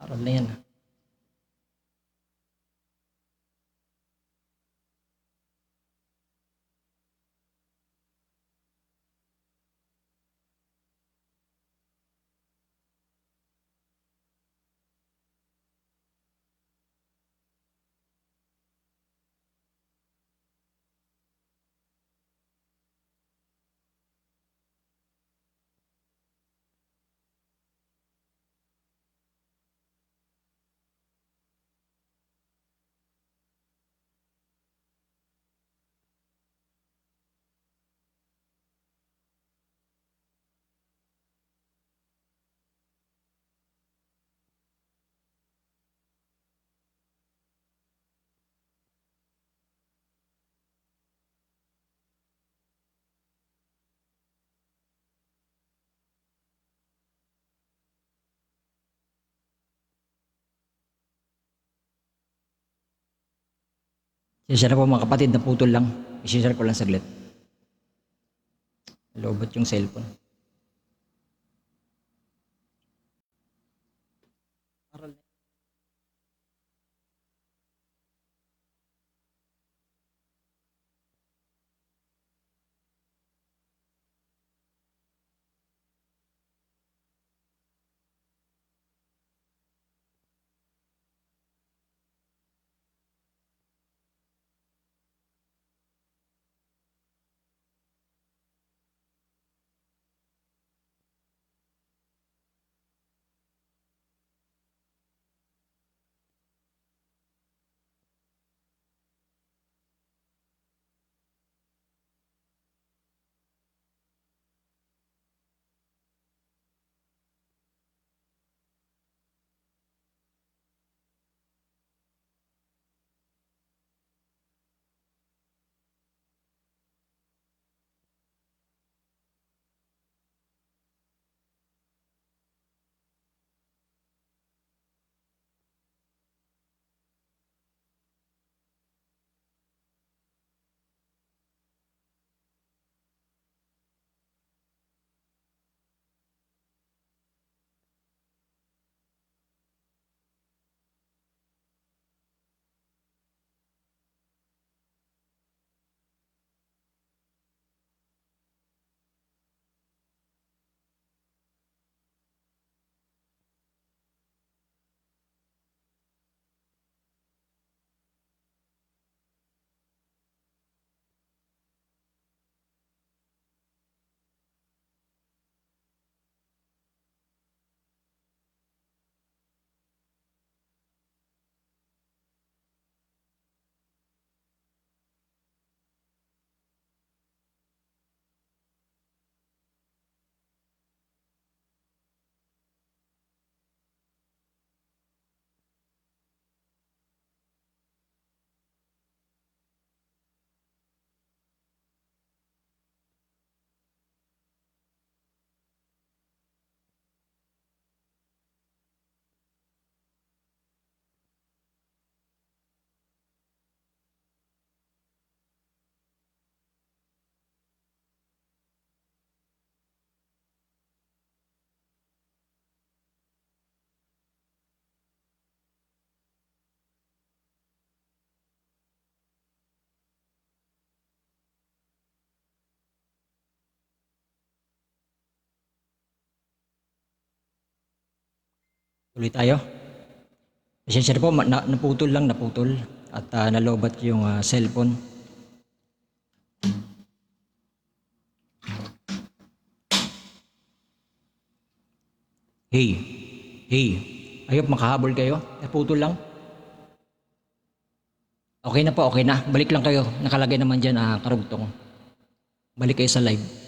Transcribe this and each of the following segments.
Aral na yan. Share na po mga kapatid, naputol lang. I-share ko lang saglit. Lobot yung cellphone. Aral. Tuloy tayo. Pasensya na po, naputol lang, naputol. At nalobat yung cellphone. Hey, hey, ayop makahabol kayo. Naputol lang. Okay na po, okay na. Balik lang kayo. Nakalagay naman dyan, karugtong. Balik kayo sa live.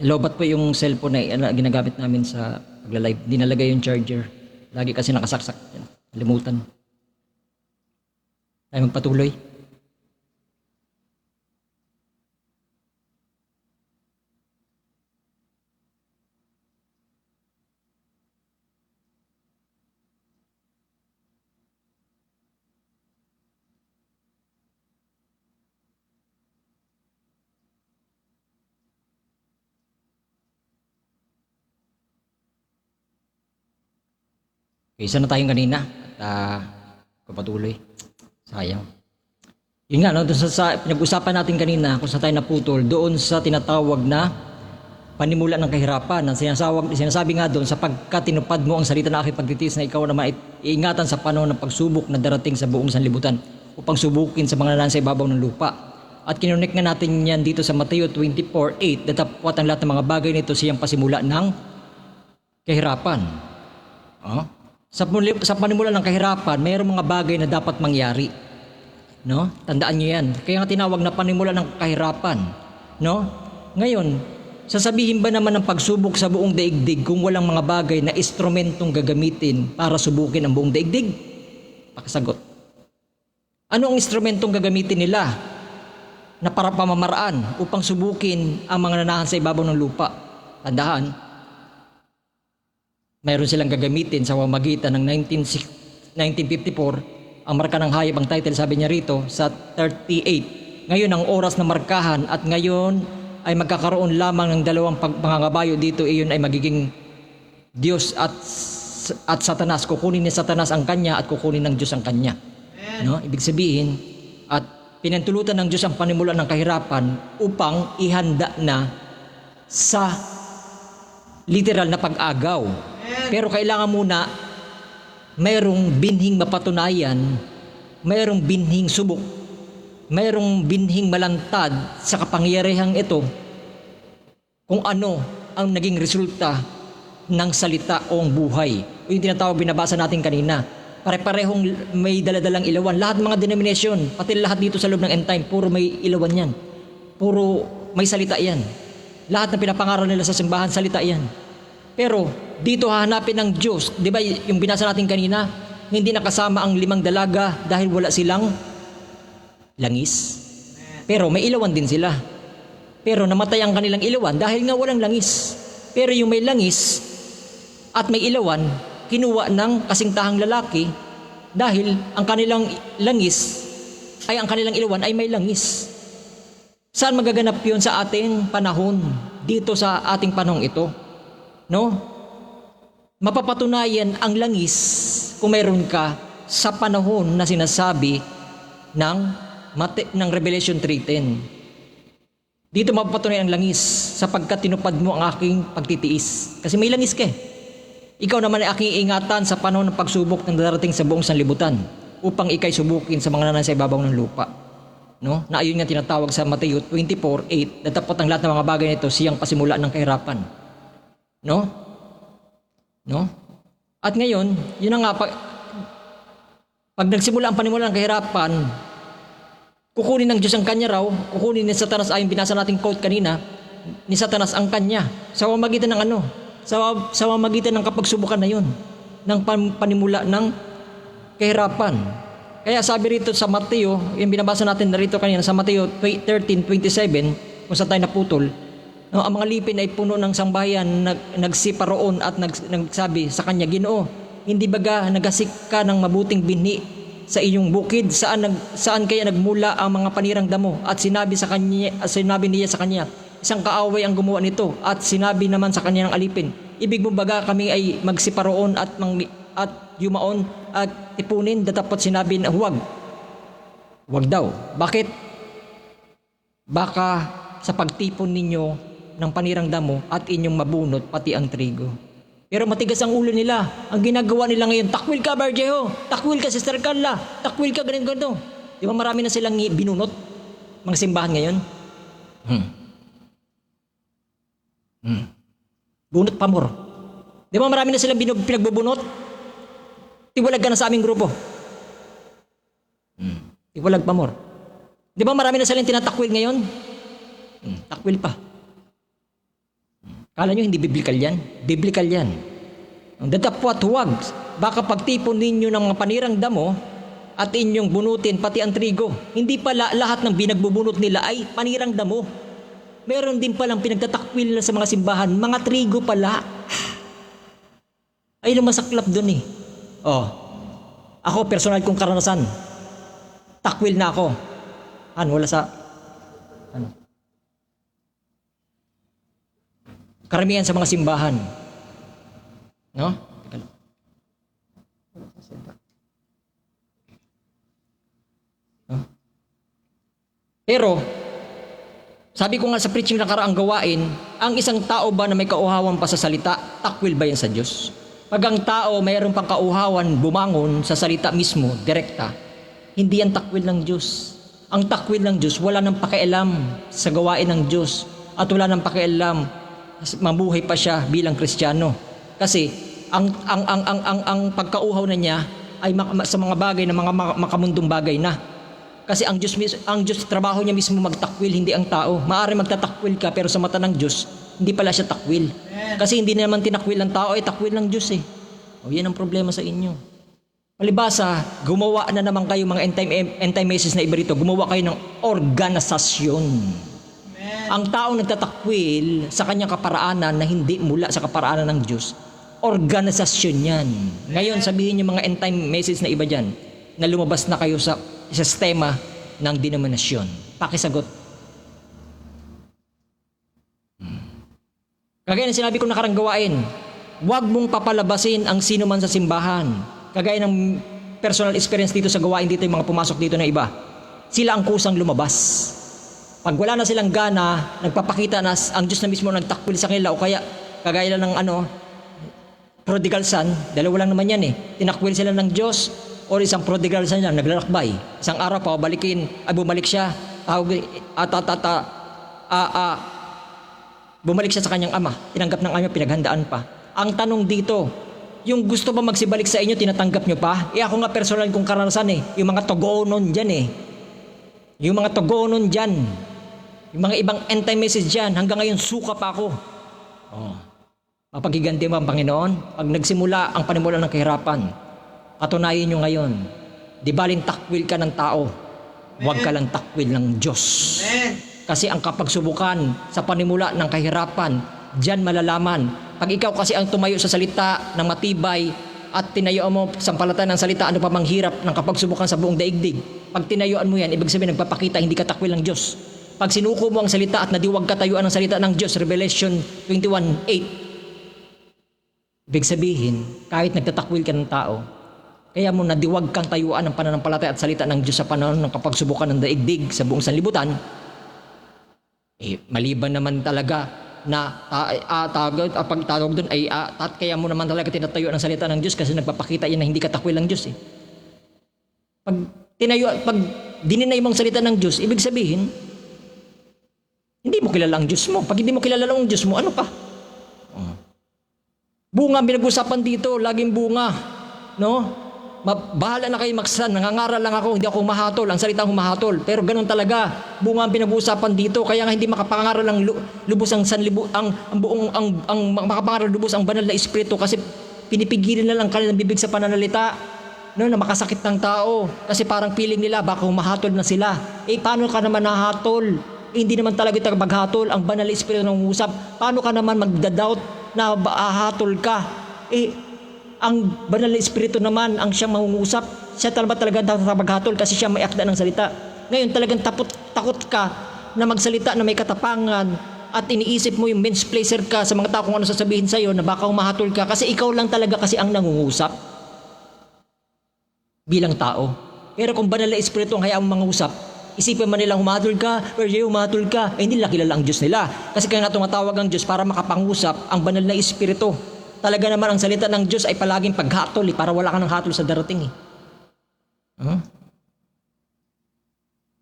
Lobat po yung cellphone na ginagamit namin sa pagla-live. Di nalagay yung charger. Lagi kasi nakasaksak. Yan. Limutan. Tayo magpatuloy. Okay, isa na tayong kanina. At papatuloy. Sayang. Yun nga, no, doon sa pinag-usapan natin kanina, kung saan tayo naputol, doon sa tinatawag na panimula ng kahirapan. Ang sinasabi nga doon, sapagkat tinupad mo ang salita na aking pagtitiis na ikaw naman iingatan sa panahon ng pagsubok na darating sa buong sanlibutan upang subukin sa mga nasa ibabaw ng lupa. At kinunik nga natin yan dito sa Mateo 24:8, datapwat ang lahat ng mga bagay nito siyang pasimula ng kahirapan. Sa panimula ng kahirapan, mayroong mga bagay na dapat mangyari. No? Tandaan niyo yan. Kaya nga tinawag na panimula ng kahirapan. No? Ngayon, sasabihin ba naman ng pagsubok sa buong daigdig kung walang mga bagay na instrumentong gagamitin para subukin ang buong daigdig? Pakasagot. Ano ang instrumentong gagamitin nila na para pamamaraan upang subukin ang mga nanahan sa ibabaw ng lupa? Tandaan, mayroon silang gagamitin sa pamamagitan ng 1954, ang marka ng hayop, ang title sabi niya rito sa 38. Ngayon ang oras na markahan at ngayon ay magkakaroon lamang ng dalawang pangangabayo dito, iyon ay magiging Diyos at Satanas. Kukunin ni Satanas ang kanya at kukunin ng Diyos ang kanya. No? Ibig sabihin, at pinantulutan ng Diyos ang panimula ng kahirapan upang ihanda na sa literal na pag-agaw. Pero kailangan muna mayroong binhing mapatunayan, mayroong binhing subok, mayroong binhing malantad sa kapangyarihang ito kung ano ang naging resulta ng salita o ang buhay. O yung tinatawag binabasa natin kanina. Pare-parehong may daladalang ilawan. Lahat ng mga denomination, pati lahat dito sa loob ng end time, puro may ilawan yan. Puro may salita yan. Lahat ng pinapangaral nila sa simbahan, salita yan. Pero dito hahanapin ng Diyos, di ba yung binasa natin kanina, hindi nakasama ang 5 dalaga dahil wala silang langis. Pero may ilawan din sila. Pero namatay ang kanilang ilawan dahil nga walang langis. Pero yung may langis at may ilawan, kinuha ng kasingtahang lalaki dahil ang kanilang langis ay ang kanilang ilawan ay may langis. Saan magaganap yun sa ating panahon? Dito sa ating panahon ito. No? Mapapatunayan ang langis kung mayroon ka sa panahon na sinasabi ng Revelation 3:10. Dito mapapatunayan ang langis sapagkat tinupad mo ang aking pagtitiis. Kasi may langis ka. Ikaw naman ay aking iingatan sa panahon ng pagsubok na darating sa buong sanlibutan upang ikay subukin sa mga nasa ibabaw ng lupa. No? Na ayon nga tinatawag sa Mateo 24:8, datapot ang lahat ng mga bagay nito siyang pasimula ng kahirapan. No? No? At ngayon, yun na nga, pag nagsimula ang panimula ng kahirapan, kukunin ng Diyos ang kanya raw, kukunin ni Satanas, ayon binasa nating quote kanina, ni Satanas ang kanya, sa pamamagitan ng ano? Sa pamamagitan ng kapagsubukan na yun, ng panimula ng kahirapan. Kaya sabi rito sa Mateo, yung binabasa natin na rito kanina, sa Mateo 13:27, kung saan tayo naputol, no, ang mga lipin ay puno ng sambahayan, nagsipa roon at nagsabi sa kanya, Ginoo, hindi baga nagasik ka ng mabuting binhi sa iyong bukid? Saan kaya nagmula ang mga panirang damo? At sinabi niya sa kanya, isang kaaway ang gumawa nito. At sinabi naman sa kanya ng alipin, ibig mo baga kami ay magsipa roon at yumaon at tipunin? Datapot sinabi na huwag daw. Bakit? Baka sa pagtipon ninyo ng panirang damo at inyong mabunot pati ang trigo. Pero matigas ang ulo nila. Ang ginagawa nila ngayon, takwil ka Barjeho, takwil ka Sister Carla, takwil ka ganito. Di ba marami na silang binunot mga simbahan ngayon? Bunot pamor. Di ba marami na silang pinagbubunot? Tiwalag ka na sa aming grupo. Tiwalag pamor. Di ba marami na silang tinatakwil ngayon? Takwil pa. Kala nyo hindi biblical yan? Biblical yan. Ang datapwat huwag, baka pagtipon ninyo ng mga panirang damo at inyong bunutin pati ang trigo. Hindi pala lahat ng binagbubunot nila ay panirang damo. Meron din palang pinagtatakwil nila sa mga simbahan, mga trigo pala. Ay masaklap dun eh. Ako personal kong karanasan. Takwil na ako. Wala sa karamihan sa mga simbahan. No? Pero, sabi ko nga sa preaching na karaang gawain, ang isang tao ba na may kauhawan pa sa salita, takwil ba yan sa Diyos? Pag ang tao mayroon pang kauhawan bumangon sa salita mismo, direkta, hindi yan takwil ng Diyos. Ang takwil ng Diyos, wala nang pakialam sa gawain ng Diyos at wala nang pakialam mabuhay pa siya bilang Kristiyano. Kasi ang pagkauhaw na niya ay sa mga bagay na mga makamundong bagay na. Kasi ang Diyos trabaho niya mismo magtakwil, hindi ang tao. Maaari magtatakwil ka pero sa mata ng Diyos, hindi pala siya takwil. Kasi hindi naman tinakwil ng tao, ay takwil ng Diyos eh. O yan ang problema sa inyo. Palibasa, gumawa na naman kayo mga end time messages na iba rito, gumawa kayo ng organisasyon. Ang taong nagtatakwil sa kanyang kaparaanan na hindi mula sa kaparaanan ng Diyos, organisasyon yan. Ngayon, sabihin niyo mga end time message na iba dyan, na lumabas na kayo sa sistema ng denominasyon. Pakisagot. Kagaya ng sinabi ko nakarang gawain, huwag mong papalabasin ang sino man sa simbahan. Kagaya ng personal experience dito sa gawain dito, yung mga pumasok dito na iba. Sila ang kusang lumabas. Pag wala na silang gana, nagpapakita na ang Diyos na mismo nagtakwil sa kanila o kaya kagaya lang ng prodigal son, dalawa lang naman yan eh. Tinakwil sila ng Diyos o isang prodigal son lang, naglalakbay. Isang araw pa, bumalik siya, bumalik siya sa kanyang ama. Tinanggap ng ama, pinaghandaan pa. Ang tanong dito, yung gusto ba magsibalik sa inyo, tinatanggap nyo pa? Ako nga personal kong karanasan eh. Yung mga togonon dyan eh. Yung mga togonon dyan. Yung mga ibang end time message dyan. Hanggang ngayon, suka pa ako. Mapagiganti mo ang Panginoon? Pag nagsimula ang panimula ng kahirapan, patunayan nyo ngayon, di baling takwil ka ng tao, huwag ka lang takwil ng Diyos. Amen. Kasi ang kapagsubukan sa panimula ng kahirapan, diyan malalaman. Pag ikaw kasi ang tumayo sa salita ng matibay at tinayo mo sampalatan ng salita, ano pa mang hirap ng kapagsubukan sa buong daigdig. Pag tinayuan mo yan, ibig sabihin nagpapakita hindi ka takwil ng Diyos. Pag sinuko mo ang salita at nadiwag ka tayuan ng salita ng Diyos, Revelation 21:8, ibig sabihin, kahit nagtatakwil ka ng tao, kaya mo nadiwag kang tayuan ng pananampalataya at salita ng Diyos sa panahon ng kapagsubukan ng daigdig sa buong sanlibutan, maliban naman talaga na pagtawag doon ay kaya mo naman talaga tinatayo ang salita ng Diyos kasi nagpapakita yan na hindi ka takwil ng Diyos eh. Pag dininay mo ang salita ng Diyos, ibig sabihin, hindi mo kilala ang Diyos mo. Pag hindi mo kilala ang Diyos mo, ano pa? Bunga ang pinag-usapan dito, laging bunga. No? Bahala na kayo maksan, nangangaral lang ako, hindi ako humahatol, ang salitang humahatol. Pero ganun talaga, bunga ang pinag-uusapan dito, kaya nga hindi makapangaral ang lubos ang makapangaral lubos ang banal na espiritu kasi pinipigilan na lang kanilang bibig sa pananalita, no, na makasakit ng tao. Kasi parang feeling nila, baka humahatol na sila. Paano ka naman nahatol? Hindi naman talaga ito maghatol, ang banal na espiritu ng usap. Paano ka naman magdadoubt na hahatol ka? Ang banal na espiritu naman ang siyang mangungusap. Siya talaga dapat maghatol kasi siya may akda ng salita. Ngayon talagang takot ka na magsalita na may katapangan at iniisip mo yung men's pleasure ka sa mga tao kung ano sasabihin sa'yo na baka humahatol ka kasi ikaw lang talaga kasi ang nangungusap bilang tao. Pero kung banal na espiritu ang hayaan mong mangusap, isipin man nilang humahatol ka, humahatol ka, hindi nila kilala ang Diyos nila. Kasi kaya nga tumatawag ang Diyos para makapangusap ang banal na espiritu. Talaga naman ang salita ng Diyos ay palaging paghatol para wala ka ng hatol sa darating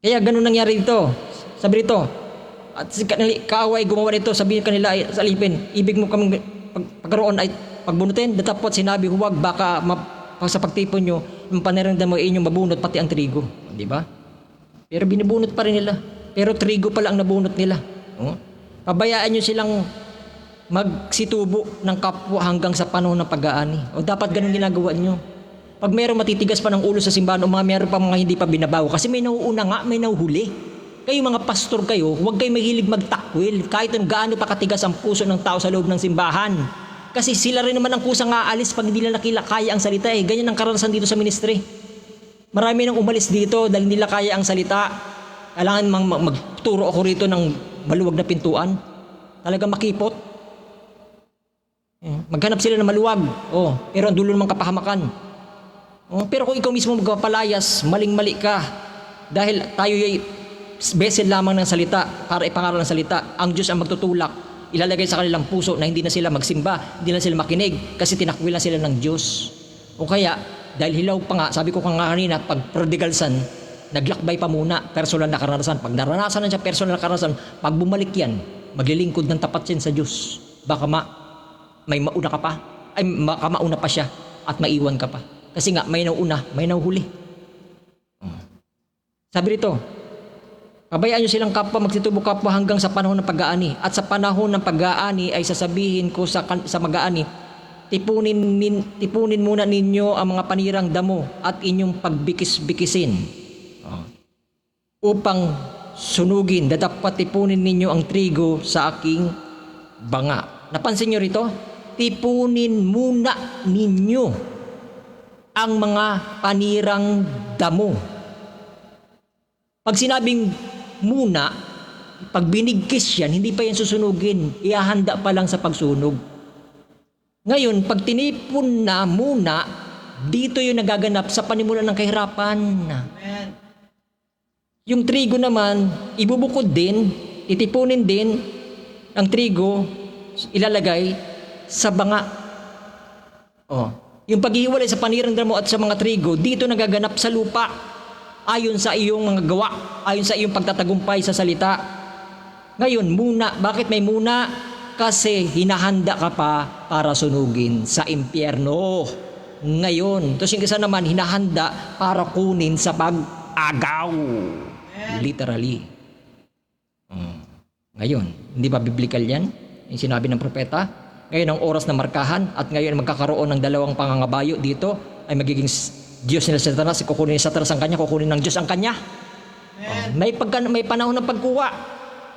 Kaya ganun nangyari dito. Sabi rito, at si kaaway gumawa nito, sabihin kanila ay sa alipin, ibig mo kami pagkaroon ay pagbunutin, datapot sinabi huwag baka sa pagtipon nyo, yung panirangdam mo inyong mabunot pati ang trigo. Di ba? Pero binubunot pa rin nila. Pero trigo pala ang nabunot nila. Pabayaan nyo silang magsitubo ng kapwa hanggang sa panahon ng pag-aani. O dapat ganun ginagawa nyo. Pag mayroong matitigas pa ng ulo sa simbahan o mayroong pa mga hindi pa binabago, kasi may nauuna nga, may nauhuli. Kayo mga pastor kayo, huwag kayo mahilig magtakwil kahit gaano pa katigas ang puso ng tao sa loob ng simbahan. Kasi sila rin naman ang kusang aalis pag hindi nila kaya ang salita eh. Ganyan ang karanasan dito sa ministry. Marami nang umalis dito dahil hindi nila kaya ang salita. Kailangan magturo ako rito ng maluwag na pintuan. Talagang makipot. Maghanap sila ng maluwag. Pero ang dulo naman kapahamakan. Pero kung ikaw mismo magpapalayas, maling-mali ka. Dahil tayo ay vessel lamang ng salita para ipangaral ng salita. Ang Diyos ang magtutulak, ilalagay sa kanilang puso na hindi na sila magsimba, hindi na sila makinig kasi tinakwil na sila ng Diyos. O kaya, dahil hilaw pa nga, sabi ko kanina, pag prodigal son, naglakbay pa muna, personal na karanasan. Pag naranasan na siya personal na karanasan, pag bumalik yan, maglilingkod ng tapat yan sa Diyos. Baka may mauna ka pa, ay mauna pa siya at maiwan ka pa. Kasi nga, may nauna, may nauhuli. Sabi rito, pabayaan nyo silang kapwa, magsitubo kapwa hanggang sa panahon ng pag-aani. At sa panahon ng pag-aani ay sasabihin ko sa mag-aani, tipunin muna ninyo ang mga panirang damo at inyong pagbikis-bikisin. Upang sunugin, dapat tipunin ninyo ang trigo sa aking banga. Napansin nyo rito? Tipunin muna ninyo ang mga panirang damo. Pag sinabing muna, pag binigkis yan, hindi pa yan susunugin. Ihahanda pa lang sa pagsunog. Ngayon, pag tinipon na muna, dito yung nagaganap sa panimulan ng kahirapan. Amen. Yung trigo naman, ibubukod din, titipunin din ang trigo, ilalagay sa banga. Yung paghihiwalay sa panirang damo at sa mga trigo, dito nagaganap sa lupa. Ayon sa iyong mga gawa, ayon sa iyong pagtatagumpay sa salita. Ngayon, muna. Bakit may muna? Kasi hinahanda ka pa para sunugin sa impyerno. Ngayon, tapos yung isa naman, hinahanda para kunin sa pag-agaw. Literally. Ngayon, hindi ba biblical yan? Yung sinabi ng propeta. Ngayon ang oras na markahan at ngayon magkakaroon ng dalawang pangangabayo dito ay magiging Diyos nila sa Satanas, kukunin ni Satanas ang kanya, kukunin ng Diyos ang kanya. May panahon ng pagkuha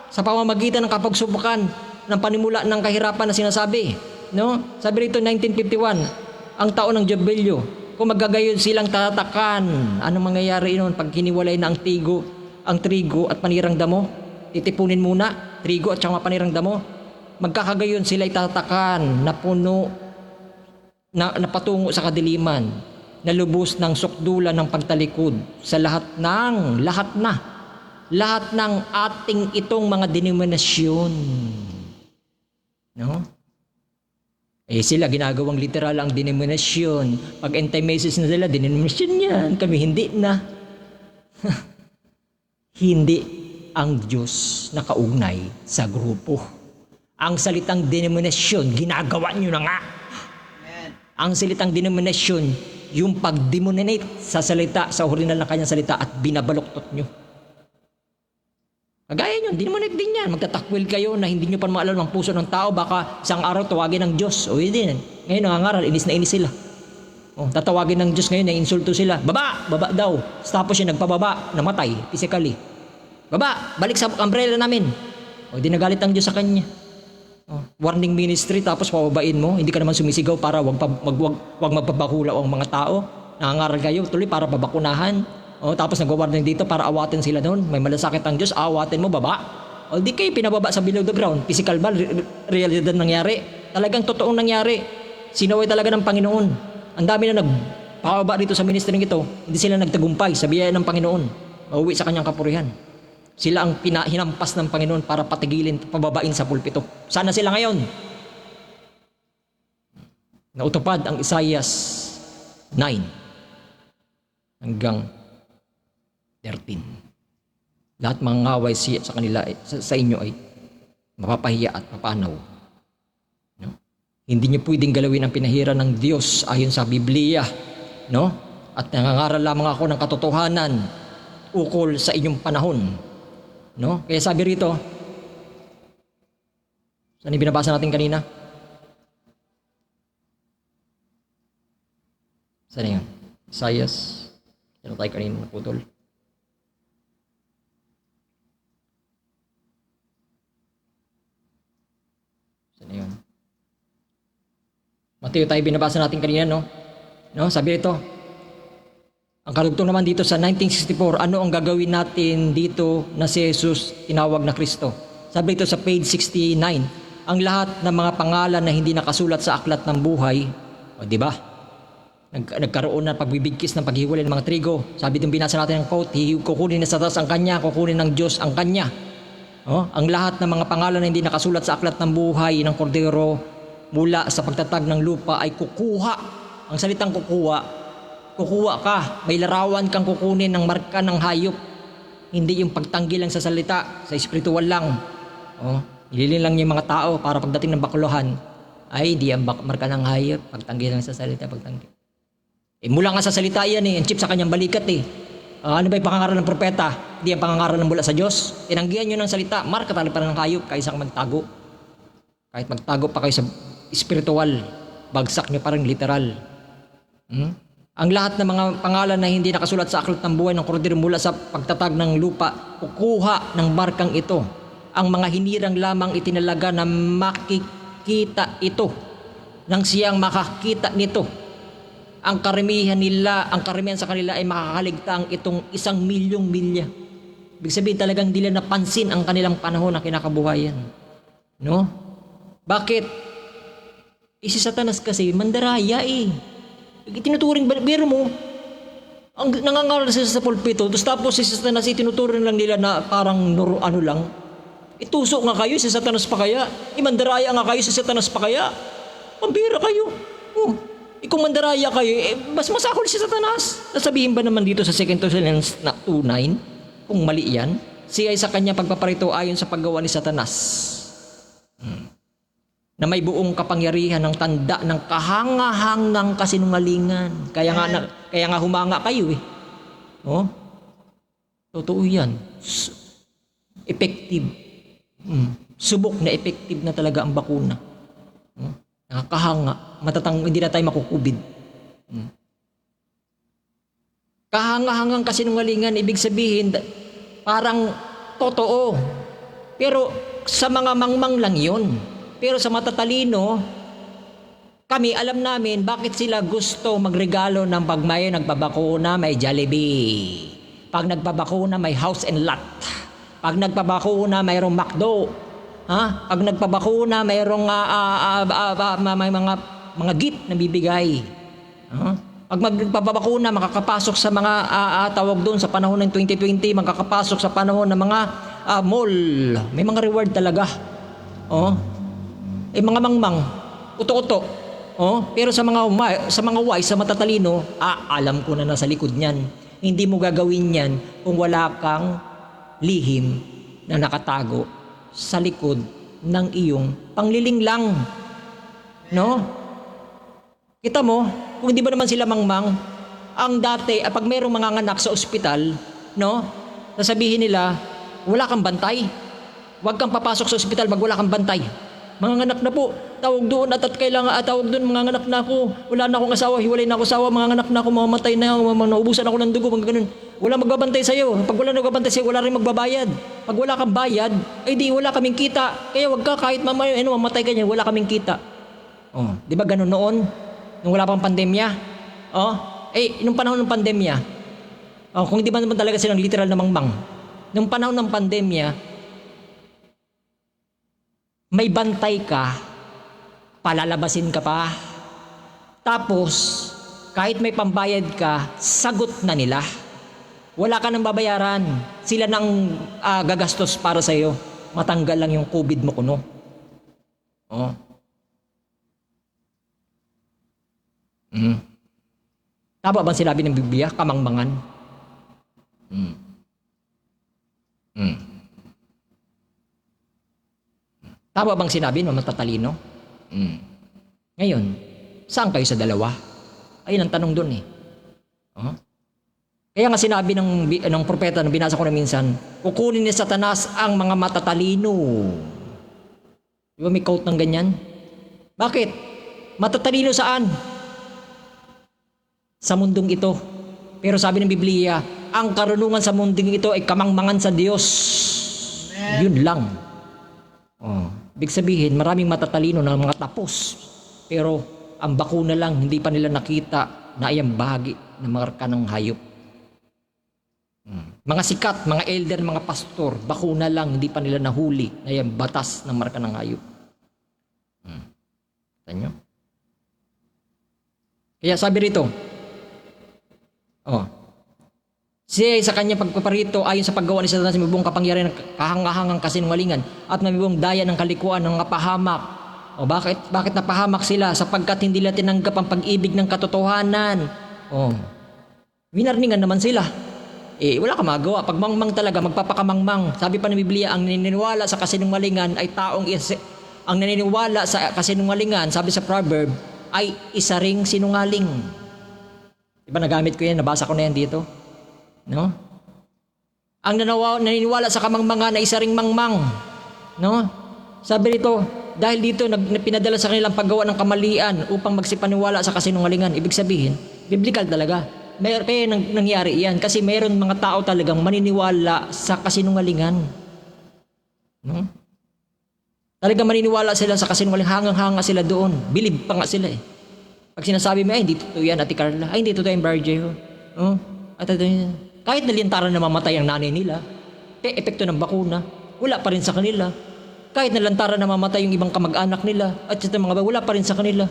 sa pamamagitan ng kapagsubukan ng panimula ng kahirapan na sinasabi. No? Sabi rito 1951, ang taon ng Jubilyo, kung magagayon silang tatakan, anong mangyayari noon pag hiniwalay na ang trigo at panirang damo? Titipunin muna, trigo at saka panirang damo. Magkakagayon sila itatakan na puno na patungo sa kadiliman, na lubos ng sukdulan ng pagtalikod sa lahat ng ating itong mga denominasyon. No? Sila ginagawang literal ang denominasyon. Pag anti-message na sila, denominasyon yan. Kami hindi na. Hindi ang Diyos nakaugnay sa grupo. Ang salitang denominasyon, ginagawa nyo na nga. Amen. Ang salitang denominasyon, yung pag-demonate sa salita, sa original na kanyang salita at binabaluktot nyo. Kagaya nyo, demonate din yan. Magtatakwil kayo na hindi nyo pa maalam ang puso ng tao, baka isang araw tawagin ng Diyos. O hindi. Ngayon nangangaral, inis na inis sila. Tatawagin ng Diyos ngayon, na insulto sila. Baba daw. Tapos yung nagpababa, namatay, physically. Baba, balik sa umbrella namin. Di nagalit ang Diyos sa kanya. Warning ministry, tapos pababain mo, hindi ka naman sumisigaw para wag magpabakulaw ang mga tao. Nangangaral kayo, tuloy para babakunahan. Tapos nagwa-warning dito para awatin sila doon. May malasakit ang Diyos, awatin mo, baba. Di kayo pinababa sa below the ground. Physical ba? Realidad nangyari. Talagang totoong nangyari. Sinaway talaga ng Panginoon. Ang dami na nagpababa dito sa ministry ito. Hindi sila nagtagumpay sa biyaya ng Panginoon. Mauwi sa kanyang kapurihan. Sila ang hinampas ng Panginoon para patigilin, pababain sa pulpito. Sana sila ngayon. Nautupad ang Isaiah 9 hanggang 13. Lahat mga ngaway sa kanila, sa inyo ay mapapahiya at mapanaw. No? Hindi nyo pwedeng galawin ang pinahiran ng Diyos ayon sa Biblia. No? At nangangaral lamang ako ng katotohanan ukol sa inyong panahon. No? Kaya sabi rito, saan binabasa natin kanina? Saan yan? Isaiah. Ano tayo kanina naputol? Saan yun? Mateo tayo binabasa natin kanina, no? No? Sabi rito, ang karugtong naman dito sa 1964, ano ang gagawin natin dito na si Jesus tinawag na Kristo? Sabi dito sa page 69, ang lahat ng mga pangalan na hindi nakasulat sa aklat ng buhay, di ba? Nagkaroon na pagbibigkis ng paghiwalay ng mga trigo. Sabi din binasa natin ng quote, kukunin na sa taas ang kanya, kukunin ng Diyos ang kanya. Ang lahat ng mga pangalan na hindi nakasulat sa aklat ng buhay ng kordero mula sa pagtatag ng lupa ay kukuha. Ang salitang kukuha ka. May larawan kang kukunin ng marka ng hayop. Hindi yung pagtanggi lang sa salita, sa espiritual lang. Ililin lang yung mga tao para pagdating ng bakuluhan, ay di ang marka ng hayop, pagtanggi lang sa salita, pagtanggi. Mula nga sa salita yan ang chip sa kanyang balikat ano ba yung pangangaral ng propeta? Di ang pangangaral ng mula sa Diyos. Tinanggihan nyo ng salita, marka tali pa ng hayop kaysa magtago. Kahit magtago pa kayo sa espiritual, bagsak nyo parang literal. Ang lahat ng mga pangalan na hindi nakasulat sa aklat ng buhay ng kordero mula sa pagtatag ng lupa, kukuha ng markang ito. Ang mga hinirang lamang itinalaga na makikita ito, nang siyang makakita nito. Ang karamihan sa kanila ay makakaligtaang itong 1,000,000 milya. Ibig sabihin talagang di nila napansin ang kanilang panahon na kinakabuhayan. No? Bakit? Si Satanas kasi mandaraya Tinuturing, biro mo, ang nangangaral sila sa pulpito, tapos si Satanas tinuturing lang nila na parang ano lang. Itusok nga kayo, si Satanas pa kaya? Mandaraya nga kayo, si Satanas pa kaya? Pambira kayo. Kung mandaraya kayo, mas masakol si Satanas. Nasabihin ba naman dito sa 2 Thessalonians 2:9, kung mali yan, siya ay sa kanya pagpaparito ayon sa paggawa ni Satanas. Na may buong kapangyarihan ng tanda ng kahangahangang kasinungalingan. Kaya nga humanga kayo Totoo yan. Effective. Subok na effective na talaga ang bakuna. Nakakahanga. Hindi na tayo makukubid. Kahangahangang kasinungalingan, ibig sabihin, parang totoo. Pero sa mga mangmang lang yun. Pero sa matatalino, kami alam namin bakit sila gusto magregalo ng pag may nagpabakuna, may Jollibee. Pag nagpabakuna, may house and lot. Pag nagpabakuna, mayroong McDo. Pag nagpabakuna, mayroong may mga gift na bibigay. Pag magpabakuna, makakapasok sa mga tawag doon sa panahon ng 2020, makakapasok sa panahon ng mga mall. May mga reward talaga. Mga mangmang, uto-uto. Pero sa mga wise, sa matatalino, alam ko na nasa likod niyan. Hindi mo gagawin yan kung wala kang lihim na nakatago sa likod ng iyong panglilinglang. Kita mo, kung hindi ba naman sila mangmang, ang dati, pag mayroong mga anak sa ospital, sasabihin nila, wala kang bantay. Huwag kang papasok sa ospital pag wala kang bantay. Mga anak na po, tawag doon tawag doon, mga anak na ako, wala na akong asawa, hiwalay na ako asawa, mga anak na ako, mamamatay na, naubusan ako ng dugo, mga ganun. Wala magbabantay sa'yo. Pag wala nagbabantay sa'yo, wala rin magbabayad. Pag wala kang bayad, ay di wala kaming kita. Kaya wag ka kahit mamatay ka niya, wala kaming kita. Di ba ganun noon? Nung wala pang pandemya? Nung panahon ng pandemya, kung di ba naman talaga silang literal na mangmang, nung panahon ng pandemya, may bantay ka, palalabasin ka pa. Tapos, kahit may pambayad ka, sagot na nila. Wala ka nang babayaran. Sila nang gagastos para sa'yo. Matanggal lang yung COVID mo kuno. Tama ba sinabi ng Biblia? Kamangmangan. Tama bang sinabi ng matatalino? Ngayon, saan kayo sa dalawa? Ayun ang tanong doon Kaya nga sinabi ng propeta na binasa ko na minsan, kukunin ni Satanas ang mga matatalino. Di ba may quote ng ganyan? Bakit? Matatalino saan? Sa mundong ito. Pero sabi ng Biblia, ang karunungan sa mundong ito ay kamangmangan sa Diyos. Yun lang. Ibig sabihin, maraming matatalino na mga tapos. Pero ang bakuna lang, hindi pa nila nakita na ayang bahagi ng marka ng hayop. Mga sikat, mga elder, mga pastor, bakuna lang, hindi pa nila nahuli na ayang batas ng marka ng hayop. Kaya sabi rito, Oh. Siya sa kanya pagpaparito ayon sa paggawa ni Satanas may buong kapangyarihan ng kahangahangang kasinungalingan at may buong daya ng kalikuan ng napahamak. O bakit napahamak sila? Sapagkat hindi nila tinanggap ang pag-ibig ng katotohanan. Oh. Winarningan naman sila. Wala ka magawa. Pag mangmang talaga, magpapakamangmang. Sabi pa ng Biblia, ang naniniwala sa kasinungalingan ay ang naniniwala sa kasinungalingan, sabi sa proverb, ay isa ring sinungaling. Diba nagamit ko yan, nabasa ko na yan dito. No? Ang naniniwala sa kamangmangan ay isa ring mangmang. No? Sabi rito, dahil dito pinadala sa kanilang paggawa ng kamalian upang magsipaniwala sa kasinungalingan. Ibig sabihin, biblical talaga. Kaya nangyari yan kasi mayroon mga tao talagang maniniwala sa kasinungalingan. No? Talagang maniniwala sila sa kasinungalingan, hangang-hanga sila doon. Believe pa nga sila eh. Pag sinasabi mo, hindi totoo yan, Ate Carla. Ay, hindi totoo yung Barjay. Oh? Kahit nalintaran na mamatay ang nanay nila, epekto ng bakuna, wala pa rin sa kanila. Kahit nalantaran na mamatay yung ibang kamag-anak nila, at sa mga wala pa rin sa kanila.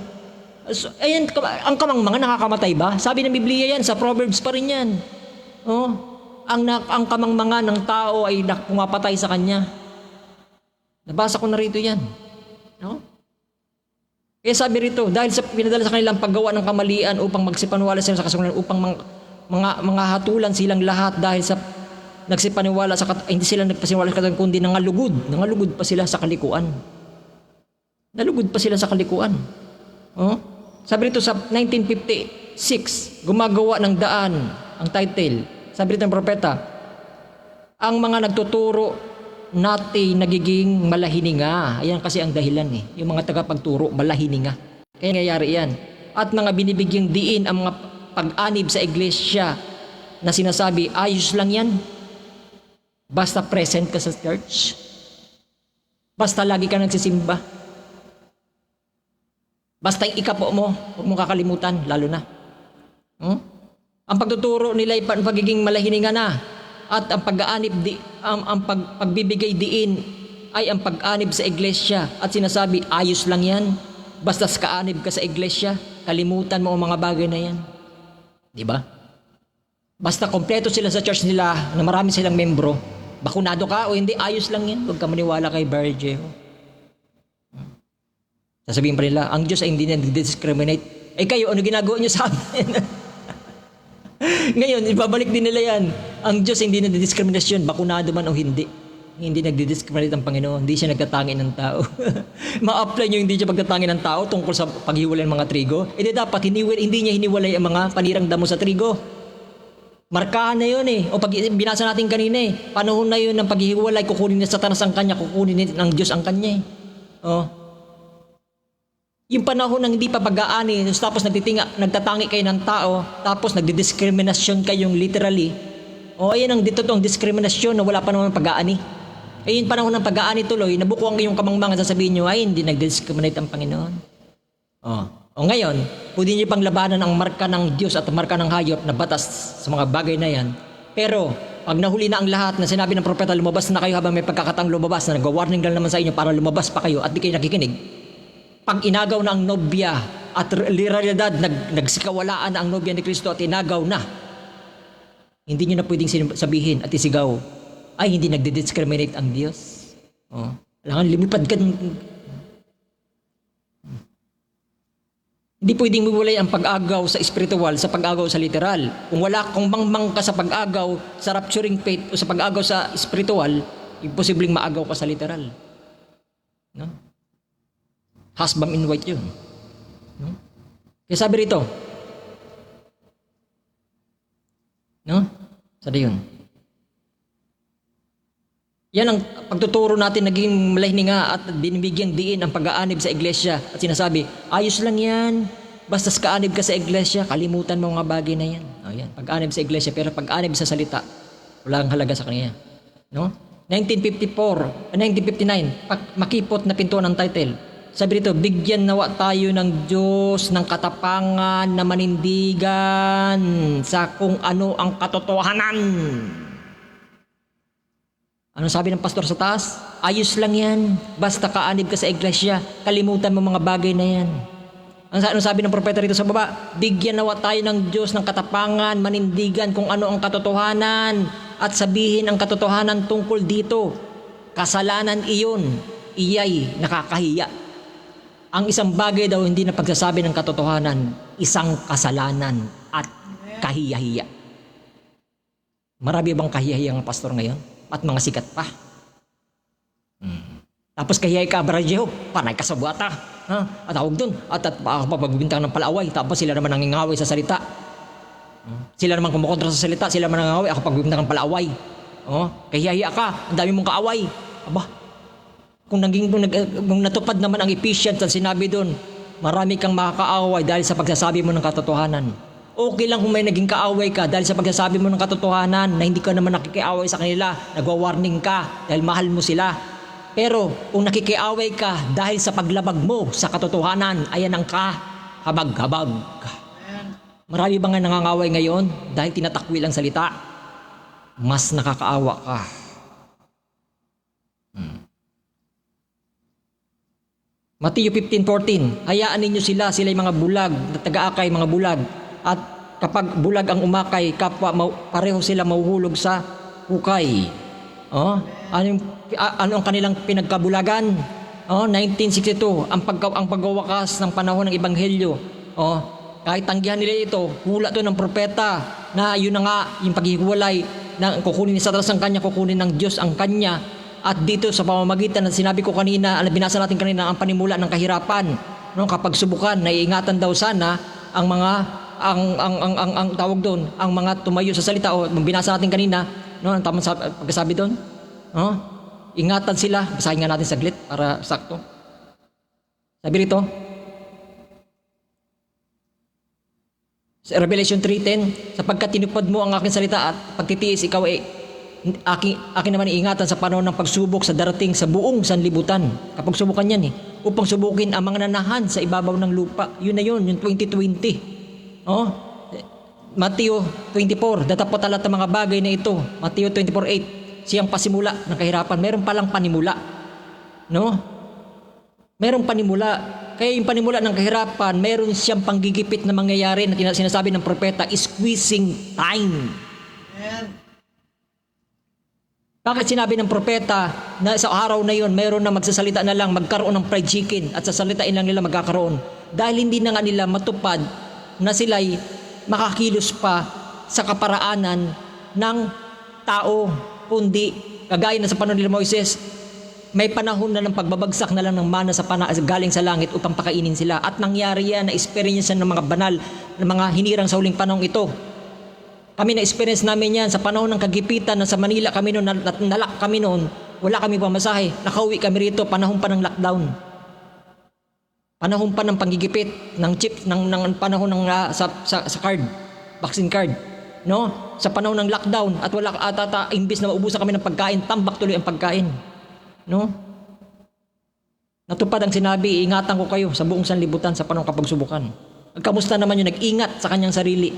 So, ayan, ang kamangmangan nakakamatay ba? Sabi ng Biblia yan, sa Proverbs pa rin yan. Oh, ang kamangmangan ng tao ay pumapatay sa kanya. Nabasa ko na rito yan. No? Kaya sabi rito, dahil sa pinadala sa kanilang paggawa ng kamalian upang magsipaniwala sila sa kasungulan, upang mga hatulan silang lahat dahil sa nagsipaniwala hindi sila nagpasiniwala sa katulan, kundi nangalugod pa sila sa kalikuan. Nalugod pa sila sa kalikuan. Oh? Sabi rito sa 1956, gumagawa ng daan, ang title. Sabi rito ng propeta, ang mga nagtuturo natin nagiging malahininga. Ayan kasi ang dahilan eh. Yung mga tagapagturo, malahininga. Kaya nangyayari yan. At mga binibigyang diin ang mga pag-anib sa iglesia na sinasabi, ayos lang yan. Basta present ka sa church. Basta lagi ka nagsisimba. Basta yung ikapo mo, huwag mong kakalimutan, lalo na. Ang pagtuturo nila ay pagiging malahininga na. At ang pagbibigay diin ay ang pag-anib sa iglesia. At sinasabi, ayos lang yan. Basta kaanib ka sa iglesia, kalimutan mo ang mga bagay na yan. Diba? Basta kompleto sila sa church nila, na marami silang membro, bakunado ka o hindi, ayos lang yan. Huwag ka maniwala kay Barjay. Sasabihin pa nila, ang Diyos ay hindi na-discriminate. Kayo, ano ginagawa niyo sa amin? Ngayon, ibabalik din nila yan. Ang Diyos hindi na-discrimination, bakunado man o hindi. Hindi nagdi-discriminate ang Panginoon. Hindi siya nagtatangi ng tao. Ma-apply niyo hindi siya pagtatangi ng tao tungkol sa paghiwalay ng mga trigo. Dapat hindi niya hiniwalay ang mga panirang damo sa trigo. Markahan na yun eh. O binasa natin kanina eh. Panahon na yun ng paghihiwalay, kukunin ni Satanas ang kanya, kukunin ng Diyos ang kanya eh. Oh. Yung panahon ng hindi pa pag-aani, tapos nagtatangi kayo ng tao, tapos nagdidiskriminasyon kayong literally. Ayan ang totoong diskriminasyon na wala pa naman pag-aani. Yung panahon ng pag-aani tuloy, nabuko ang iyong kamangmangan, sasabihin nyo, ay hindi nagdiscriminate ang Panginoon. Ngayon, pwede nyo pang labanan ang marka ng Diyos at marka ng hayop na batas sa mga bagay na yan. Pero, pag nahuli na ang lahat na sinabi ng propeta, lumabas na kayo habang may pagkakataong lumabas, na nag-warning lang naman sa inyo para lumabas pa kayo at di kayo nakikinig. Pag inagaw na ang nobya at realidad, nagsikawalaan na ang nobya ni Kristo at inagaw na, hindi nyo na pwedeng sabihin at isigaw, ay hindi nagdi-discriminate ang Diyos. Kailangan lumipad ka. Hindi pwedeng mawalay ang pag-agaw sa spiritual sa pag-agaw sa literal. Kung mangmang ka sa pag-agaw sa rapturing faith o sa pag-agaw sa spiritual, imposibleng maagaw ka sa literal. No? Husband in white yun. No? Kaya sabi rito, no? Sabi yun. Yan ang pagtuturo natin naging malahininga at binibigyan diin ang pag-aanib sa iglesia at sinasabi, ayos lang yan. Basta kaanib ka sa iglesia, kalimutan mo mga bagay na yan. Yan, pag-aanib sa iglesia, pero pag-aanib sa salita, walang halaga sa kanya. No? 1959, makipot na pintuan ng title. Sabi rito, bigyan nawa tayo ng Diyos ng katapangan na manindigan sa kung ano ang katotohanan. Ano sabi ng pastor sa taas? Ayos lang yan. Basta kaanib ka sa iglesia, kalimutan mo mga bagay na yan. Ano sabi ng propeta rito sa baba? Bigyan nawa tayo ng Diyos ng katapangan, manindigan kung ano ang katotohanan at sabihin ang katotohanan tungkol dito. Kasalanan iyon, iyay nakakahiya. Ang isang bagay daw hindi na pagsasabi ng katotohanan, isang kasalanan at kahiya-hiya. Marami bang kahiya-hiya ang pastor ngayon? At mga sikat pa. Tapos kahiya ka, Barajeo, panay ka sa buwata. Ha? At tawag dun, at pagbibintang ng palaaway, tapos sila naman nangingaway sa salita. Sila naman kumukontra sa salita, sila naman nangingaway, ako pagbibintang ng palaaway. Kahiya ka, ang dami mong kaaway. Aba, kung natupad naman ang Ephesians at sinabi doon, marami kang makakaaway dahil sa pagsasabi mo ng katotohanan. Okay lang kung may naging kaaway ka dahil sa pagsasabi mo ng katotohanan na hindi ka naman nakikiaway sa kanila, nagwa-warning ka dahil mahal mo sila. Pero kung nakikiaway ka dahil sa paglabag mo sa katotohanan, ayan ang habag-habag. Marami ba nga nangangaway ngayon dahil tinatakwil ang salita? Mas nakakaawa ka. Mateo 15:14, hayaan ninyo sila'y mga bulag, taga-akay mga bulag. At kapag bulag ang umakay, kapwa pareho sila mahuhulog sa hukay. Ano ang kanilang pinagkabulagan? 1962, ang pagwawakas ng panahon ng Ebanghelyo. Kahit tanggihan nila ito, hula to ng propeta na yun na nga, yung paghihiwalay na kukunin ni Satanas ang kanya, kukunin ng Diyos ang kanya. At dito sa pamamagitan na sinabi ko kanina, binasa natin kanina ang panimula ng kahirapan. Kapag subukan, naiingatan daw sana ang mga ang tawag doon, ang mga tumayo sa salita o binasa natin kanina, ang tamang pagkasabi doon. Ingatan sila. Basahin nga natin saglit para sakto. Sabi rito, sa Revelation 3:10, sapagkat tinupad mo ang aking salita at pagtitiis, ikaw ay akin naman iingatan sa panahon ng pagsubok sa darating sa buong sanlibutan. Kapag subukan yan upang subukin ang mga nanahan sa ibabaw ng lupa. Yun na yun, yung 2020. Mateo 24, datapot lahat ng mga bagay na ito. Mateo 24:8, siyang pasimula ng kahirapan. Meron palang panimula. Merong panimula. Kaya yung panimula ng kahirapan, meron siyang panggigipit na mangyayari na sinasabi ng propeta, squeezing time. Bakit sinabi ng propeta na sa araw na yon meron na magsasalita na lang, magkaroon ng fried chicken at sasalitain lang nila magkakaroon? Dahil hindi na nga nila matupad na sila'y makakilos pa sa kaparaanan ng tao, kundi kagaya na sa panahon nila Moises, may panahon na ng pagbabagsak na lang ng mana galing sa langit upang pakainin sila. At nangyari yan, na-experience ng mga banal, ng mga hinirang sa huling panahon ito. Kami na-experience namin yan sa panahon ng kagipitan na sa Manila kami noon, nalak kami noon, wala kami pamasahe, nakauwi kami rito, panahon pa ng lockdown. Panahon pa ng panggigipit, ng chip, ng panahon ng sa card, vaccine card. Sa panahon ng lockdown at wala imbis na maubusan kami ng pagkain, tambak tuloy ang pagkain. Natupad ang sinabi, ingatan ko kayo sa buong sanlibutan sa panahon kapagsubukan. Kamusta naman yung nag-ingat sa kanyang sarili?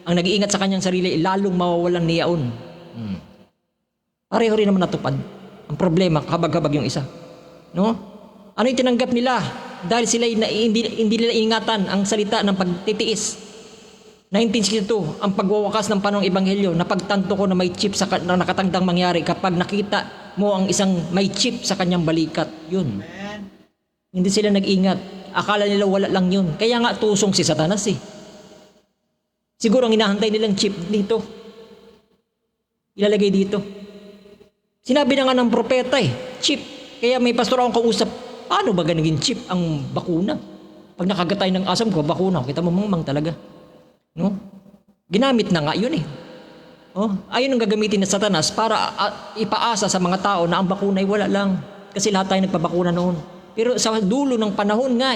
Ang nag-iingat sa kanyang sarili, lalong mawawalan niyaon. Pareho rin naman natupad. Ang problema, habag-habag yung isa. Ano yung tinanggap nila? Dahil sila hindi nila ingatan ang salita ng pagtitiis. 1962, ang pagwawakas ng panahong Ebanghelyo, napagtanto ko na may chip na nakatangdang mangyari kapag nakita mo ang isang may chip sa kanyang balikat. Yun. Hindi sila nag-ingat. Akala nila wala lang yun. Kaya nga tusong si Satanas Siguro ang hinahantay nilang chip dito. Ilalagay dito. Sinabi na nga ng propeta chip. Kaya may pastor akong kausap, paano ba naging chip ang bakuna? Pag nakagatay ng asam ko, bakuna. Kita mo mangmang talaga. Ginamit na nga yun ayun ang gagamitin ng Satanas para ipaasa sa mga tao na ang bakuna ay wala lang. Kasi lahat tayo nagpabakuna noon. Pero sa dulo ng panahon nga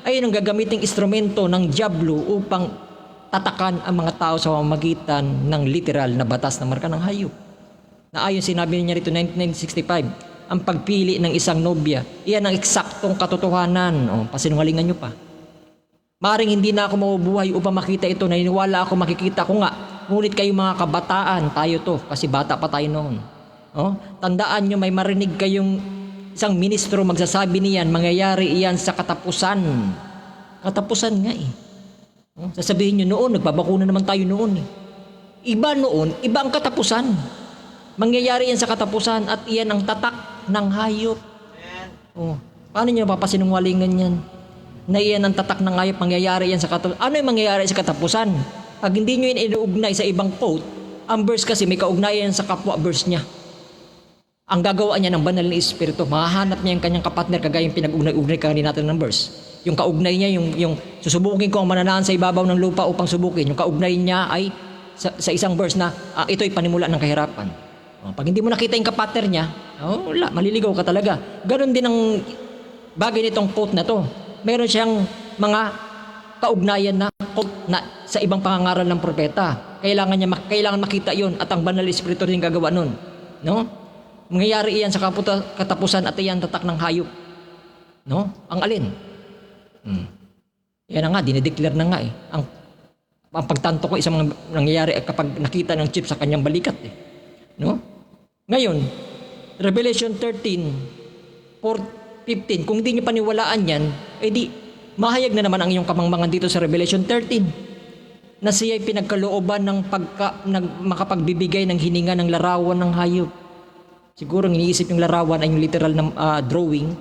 ayun ang gagamiting instrumento ng diablo upang tatakan ang mga tao sa pamamagitan ng literal na batas na marka ng hayop. Na ayon sinabi niya rito 1965, ang pagpili ng isang nobya, iyan ang eksaktong katotohanan. Pasinungalingan nyo pa. Maring hindi na ako mabubuhay upang makita ito, naniniwala ako makikita ko nga. Ngunit kayo mga kabataan, tayo to, kasi bata pa tayo noon. Tandaan nyo, may marinig kayong isang ministro magsasabi niyan, mangyayari iyan sa katapusan Katapusan nga eh. Sasabihin nyo noon, nagbabakuna naman tayo noon eh. Iba noon, iba ang katapusan. Mangyayari yan sa katapusan at iyan ang tatak ng hayop. Paano nyo papasinungalingan yan? Na iyan ang tatak ng hayop, mangyayari yan sa katapusan. Ano yung mangyayari sa katapusan? Pag hindi nyo yun inuugnay sa ibang quote, ang verse kasi may kaugnayan sa kapwa verse niya. Ang gagawa niya ng banal na espiritu, mahahanap niya yung kanyang kapatner kagaya yung pinag-ugnay-ugnay kanina natin ng verse. Yung kaugnay niya, yung susubukin ko ang mananaan sa ibabaw ng lupa upang subukin. Yung kaugnay niya ay sa isang verse na ito'y panimula ng kahirapan. Pag hindi mo nakita yung kapatner niya, wala, maliligaw ka talaga. Ganon din ang bagay nitong quote na to. Meron siyang mga kaugnayan na quote na sa ibang pangangaral ng propeta. Kailangan makita yon at ang banal na espiritu rin gagawa nun. No? Mangyayari iyan sa katapusan at iyan tatak ng hayop. No? Ang alin? Yan na nga, dinideclare na nga eh. Ang pagtanto ko isang mga nangyayari kapag nakita ng chip sa kanyang balikat eh. No? Ngayon, Revelation 13:15, kung hindi nyo paniwalaan yan, edi mahayag na naman ang iyong kamangmangan dito sa Revelation 13 na siya'y pinagkalooban ng makapagbibigay ng hininga ng larawan ng hayop. Siguro iniisip yung larawan ay yung literal na drawing.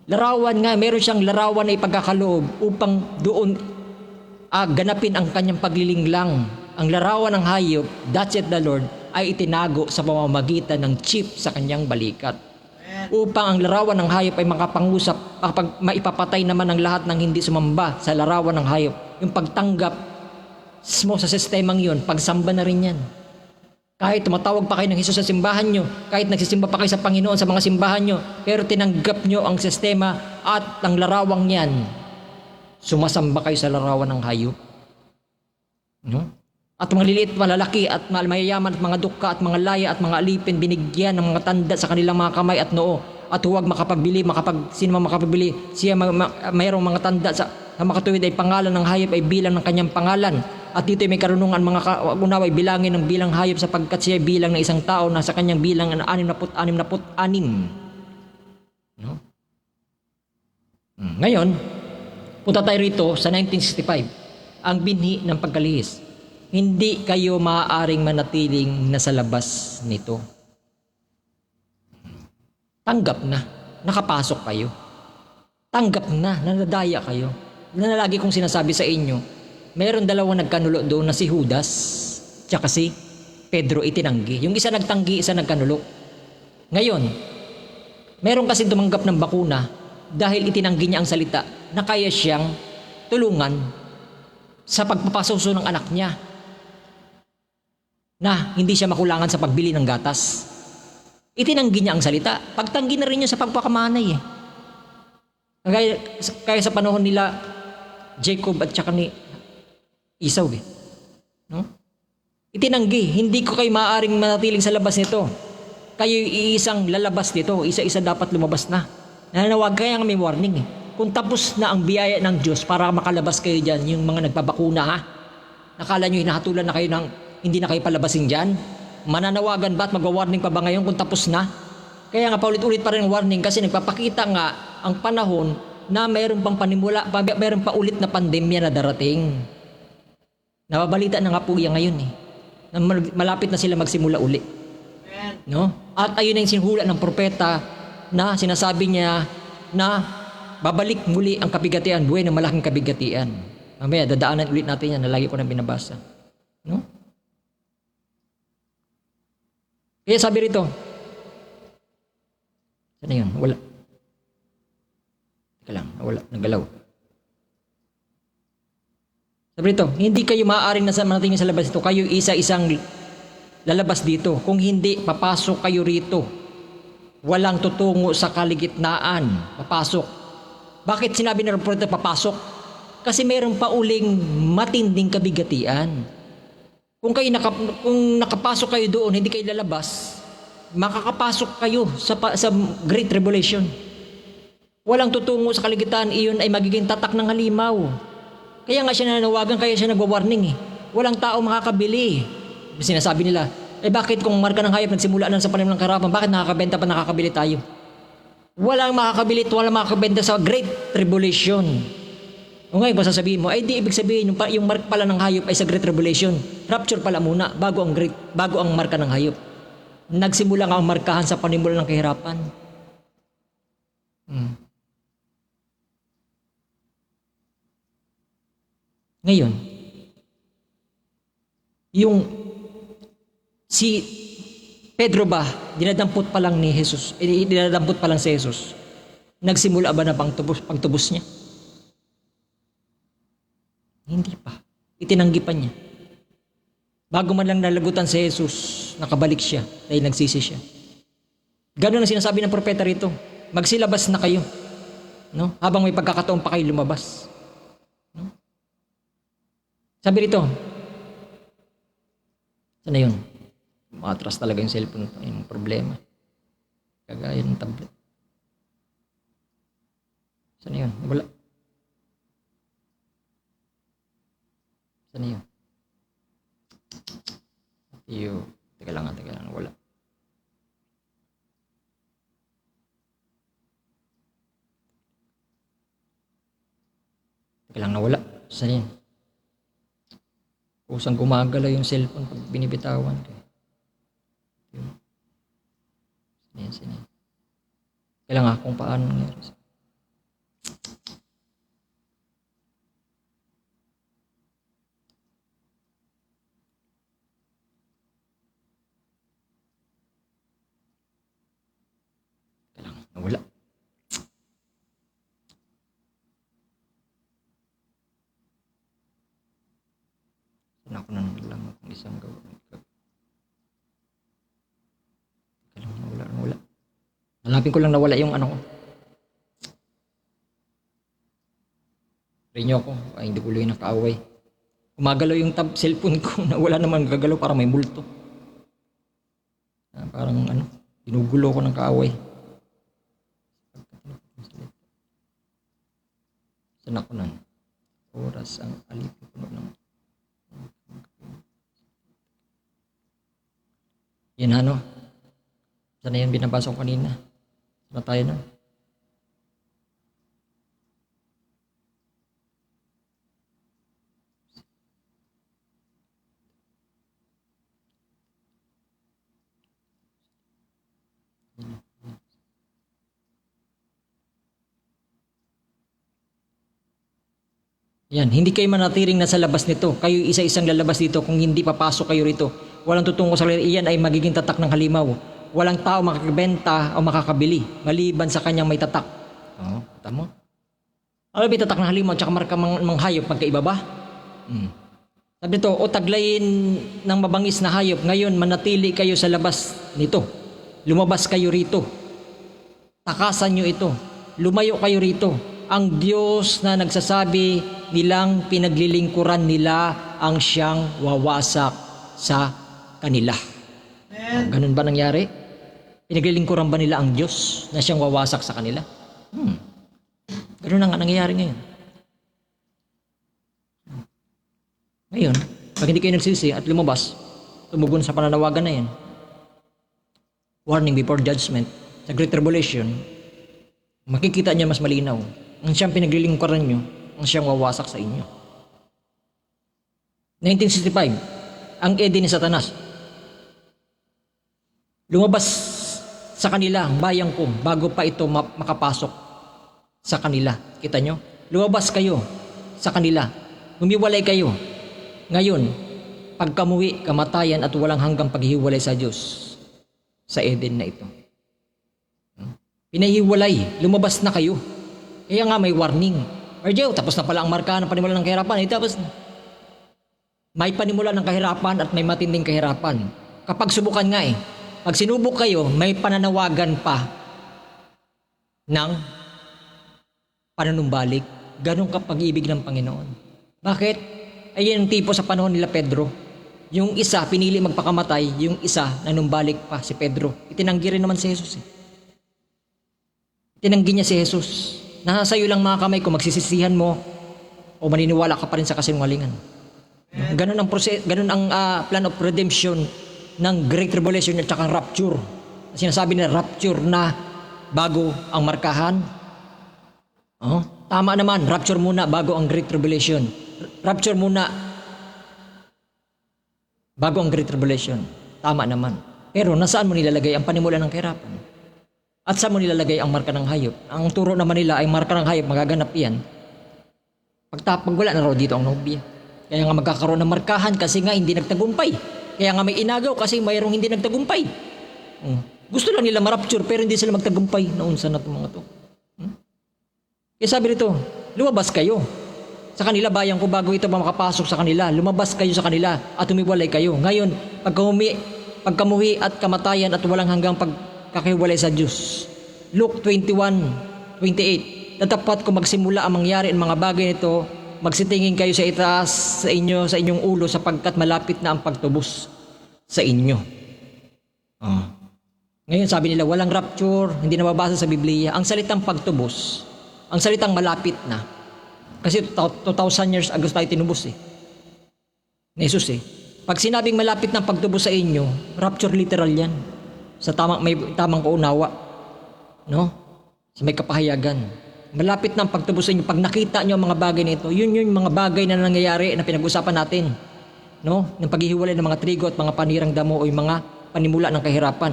Larawan nga, meron siyang larawan na ipagkakaloob upang doon ganapin ang kanyang paglilinglang. Ang larawan ng hayop, that's it the Lord, ay itinago sa pamamagitan ng chip sa kanyang balikat. Upang ang larawan ng hayop ay makapangusap kapag maipapatay naman ang lahat ng hindi sumamba sa larawan ng hayop. Yung pagtanggap mo sa sistemang yun, pagsamba na rin yan. Kahit tumatawag pa kayo ng Jesus sa simbahan nyo, kahit nagsisimba pa kayo sa Panginoon sa mga simbahan nyo, pero tinanggap nyo ang sistema at ang larawang yan, sumasamba kayo sa larawan ng hayop. No? At mga liliit, malalaki at mayayaman at mga dukha at mga laya at mga alipin binigyan ng mga tanda sa kanilang mga kamay at noo at huwag makapagbili, sino man makapagbili, siya mayroong mga tanda sa makatuwid ay pangalan ng hayop ay bilang ng kanyang pangalan. At dito may karunungan mga unawa ay bilangin ng bilang hayop sapagkat siya ay bilang ng isang tao na sa kanyang bilang na 66. No? Ngayon, punta tayo rito sa 1965, ang binhi ng pagkalihis. Hindi kayo maaaring manatiling nasa labas nito. Tanggap na, nakapasok kayo. Tanggap na, nadadaya kayo. Na lagi kong sinasabi sa inyo, meron dalawang nagkanulo doon na si Judas tsaka si Pedro itinanggi. Yung isa nagtanggi, isa nagkanulo. Ngayon, meron kasi tumanggap ng bakuna dahil itinanggi niya ang salita na kaya siyang tulungan sa pagpapasuso ng anak niya na hindi siya makulangan sa pagbili ng gatas. Itinanggi niya ang salita. Pagtanggi na rin niya sa pagpakamanay eh. Kaya sa panahon nila Jacob at saka ni Isaw eh. No? Itinanggi, hindi ko kayo maaaring manatiling sa labas nito. Kayo iisang lalabas dito, isa-isa dapat lumabas na. Nananawag kaya nga may warning eh. Kung tapos na ang biyaya ng Diyos para makalabas kayo dyan, yung mga nagbabakuna ha, nakala nyo hinahatulan na kayo ng hindi na kayo palabasin dyan? Mananawagan ba at magwa-warning pa ba ngayon kung tapos na? Kaya nga paulit-ulit pa rin ang warning kasi nagpapakita nga ang panahon na mayroon pang panimula, mayroon pa ulit na pandemya na darating. Nababalita na nga po yan ngayon eh. Na malapit na sila magsimula uli. No? At ayun ang sinhula ng propeta na sinasabi niya na babalik muli ang kabigatian, buhay ng malaking kabigatian. Mamaya, dadaanan ulit natin yan na lagi ko na binabasa. No? Kaya sabi rito, sana yun? Wala. Teka lang, wala, nagalaw. Sabi rito, hindi kayo maaaring nasa manatingin sa labas dito. Kayo isa-isang lalabas dito. Kung hindi, papasok kayo rito. Walang tutungo sa kaligitnaan. Papasok. Bakit sinabi ng propeta papasok? Kasi mayroon pa uling matinding kabigatian. Kung nakapasok kayo doon, hindi kayo lalabas, makakapasok kayo sa Great Tribulation. Walang tutungo sa kaligitnaan, iyon ay magiging tatak ng halimaw. Kaya nga siya nananawagan, kaya siya nagwa-warning eh. Walang tao makakabili. Sinasabi nila, bakit kung marka ng hayop nagsimula na sa panahon ng kahirapan, bakit nakakabenta pa nakakabili tayo? Walang makakabili at walang makakabenta sa Great Tribulation. O ngayon, kung sasabihin mo, ay di ibig sabihin, yung mark pala ng hayop ay sa Great Tribulation. Rapture pala muna, bago ang marka ng hayop. Nagsimula nga ang markahan sa panimula ng kahirapan. Ngayon, yung si Pedro ba, dinadampot pa lang ni Jesus, dinadampot pa lang si Jesus. Nagsimula ba na pagtubos niya? Hindi pa. Itinanggi pa niya. Bago man lang nalagutan si Jesus, nakabalik siya dahil nagsisi siya. Ganun ang sinasabi ng propeta rito. Magsilabas na kayo. No? Habang may pagkakataon pa kayo lumabas. No? Sabi rito, sana yun? Matras talaga yung cellphone. Yung problema. Kagaya ng tablet. Sana yun? Wala. Sana yun? Teka lang, wala. Teka lang, nawala. Sana yun? Kusang gumagalaw yung cellphone pag binibitawan. Sana yun? Teka lang kung paano nangyari. Wala. Sana ako na lang kung isang gawin. Wala. Hanapin ko lang nawala yung ano ko. Rinyo ko. Ay, hindi ko lang nakaaway. Gumagalaw yung cellphone ko na wala naman gagalaw para may multo. Parang ginugulo ko ng kaaway. Sana ko nun. Oras ang alipin ko ng yan sana yan binabasa ko kanina. Sana tayo nun. Yan, hindi kayo manatiling nasa labas nito. Kayo isa-isang lalabas dito kung hindi papasok kayo rito. Walang tutungo sa lalaki. Iyan ay magiging tatak ng halimaw. Walang tao makakabenta o makakabili maliban sa kanyang may tatak. Tama? Ano ba tatak ng halimaw at marka ng hayop? Magkaiba ba? Sabi nito, o taglayin ng mabangis na hayop. Ngayon, manatili kayo sa labas nito. Lumabas kayo rito. Takasan nyo ito. Lumayo kayo rito. Ang Diyos na nagsasabi nilang pinaglilingkuran nila ang siyang wawasak sa kanila. Ganun ba nangyari? Pinaglilingkuran ba nila ang Diyos na siyang wawasak sa kanila? Ganun na nga nangyayari ngayon. Ngayon, pag hindi kayo nagsisi at lumabas, tumugon sa pananawagan na yan. Warning before judgment. Sa Great Tribulation, makikita niya mas malinaw. Ang siyang pinaglilingkuran nyo, ang siyang wawasak sa inyo. 1965, ang Eden ni Satanas. Lumabas sa kanila ang bayang ko bago pa ito makapasok sa kanila. Kita nyo? Lumabas kayo sa kanila. Humiwalay kayo. Ngayon, pagkamuwi, kamatayan at walang hanggang paghihiwalay sa Diyos sa Eden na ito. Pinahiwalay, lumabas na kayo. Kaya nga may warning. Arjo, tapos na pala ang marka ng panimula ng kahirapan. Tapos may panimula ng kahirapan at may matinding kahirapan. Kapag subukan nga pag sinubok kayo, may pananawagan pa ng panunumbalik. Ganun kapag-ibig ng Panginoon. Bakit? Ayun ang tipo sa panahon nila Pedro. Yung isa, pinili magpakamatay. Yung isa, nanumbalik pa si Pedro. Itinanggi rin naman si Jesus. Itinanggi niya si Jesus. Nasa iyo lang mga kamay kung magsisisihan mo o maniniwala ka pa rin sa kasinungalingan. Ganun ang plan of redemption ng Great Tribulation at saka rapture. Sinasabi nila rapture na bago ang markahan. Tama naman, rapture muna bago ang Great Tribulation. Rapture muna bago ang Great Tribulation. Tama naman. Pero nasaan mo nilalagay ang panimula ng kahirapan? At saan mo nilalagay ang marka ng hayop? Ang turo naman nila ay marka ng hayop, magaganap yan. Pag wala na raw dito ang nobya. Kaya nga magkakaroon ng markahan kasi nga hindi nagtagumpay. Kaya nga may inagaw kasi mayroong hindi nagtagumpay. Gusto lang nila marapture pero hindi sila magtagumpay. Naunsa na itong mga to. Kaya sabi nito, lumabas kayo. Sa kanila, bayan ko bago ito makapasok sa kanila. Lumabas kayo sa kanila at humiwalay kayo. Ngayon, pagkamuhi at kamatayan at walang hanggang pagkakahiwalay sa Diyos. Luke 21:28. Tatapat kung magsimula ang mangyari ang mga bagay nito, magsitingin kayo sa itaas sa inyong ulo sapagkat malapit na ang pagtubos sa inyo. Ngayon sabi nila, walang rapture, hindi nababasa sa Biblia. Ang salitang pagtubos, ang salitang malapit na. Kasi 2,000 years ago tayo tinubos ni Jesus Pag sinabing malapit na pagtubos sa inyo, rapture literal yan. May tamang kaunawa. No? Sa may kapahayagan. Malapit na ang pagtubos sa inyo. Pag nakita nyo ang mga bagay nito, yun yung mga bagay na nangyayari na pinag-usapan natin. No? Ng paghihiwalay ng mga trigo at mga panirang damo o yung mga panimula ng kahirapan.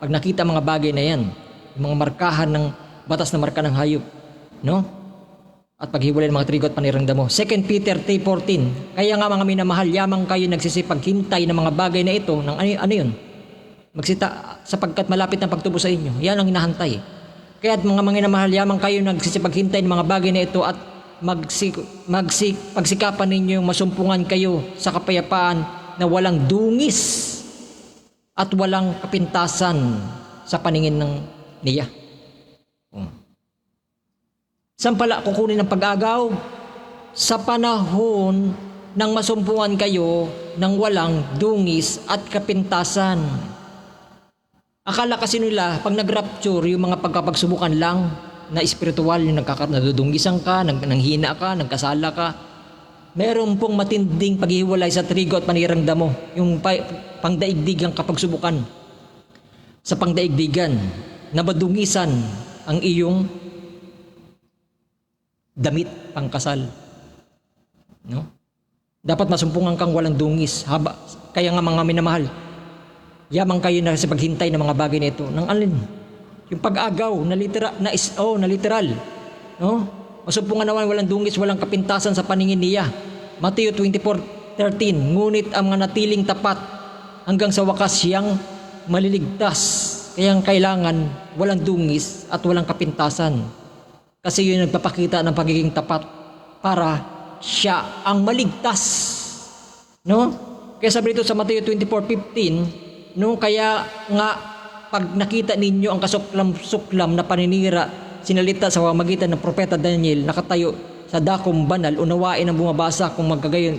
Pag nakita mga bagay na yan, yung mga markahan ng batas na marka ng hayop. No? At paghiwalay ng mga trigo at panirang damo. 2 Peter 3:14. Kaya nga mga minamahal, yamang kayo nagsisipaghintay ng mga bagay na ito. Ng ano yun? Sapagkat malapit na pagtubos sa inyo. Yan ang hinahantay. Kaya mga minamahal, yamang kayo nagsisipaghintay ng mga bagay na ito at pagsikapan ninyo masumpungan kayo sa kapayapaan na walang dungis at walang kapintasan sa paningin ng niya. Saan pala kukunin ng pag-agaw? Sa panahon nang masumpungan kayo ng walang dungis at kapintasan. Akala kasi nila, pag nag-rapture, yung mga pagkapagsubukan lang na espiritual, yung nadudunggisan ka, nanghina ka, nagkasala ka. Meron pong matinding paghihiwalay sa trigo at panirang damo, yung pangdaigdigang kapagsubukan. Sa pangdaigdigan, nabadungisan ang iyong damit pangkasal. No? Dapat masumpungan kang walang dungis. Kaya nga mga minamahal, yamang kayo na sa paghintay ng mga bagay nito. Nang alin? Yung pag-agaw na literal. No? Masumpungan naman walang dungis, walang kapintasan sa paningin niya. Mateo 24:13. Ngunit ang mga natiling tapat hanggang sa wakas siyang maliligtas. Kaya kailangan walang dungis at walang kapintasan. Kasi yun nagpapakita ng pagiging tapat para siya ang maligtas. No? Kaya sabi dito sa Mateo 24:15, no, kaya nga pag nakita ninyo ang kasuklam-suklam na paninira sinalita sa pamamagitan ng propeta Daniel nakatayo sa dakong banal, unawain ang bumabasa kung magkagayon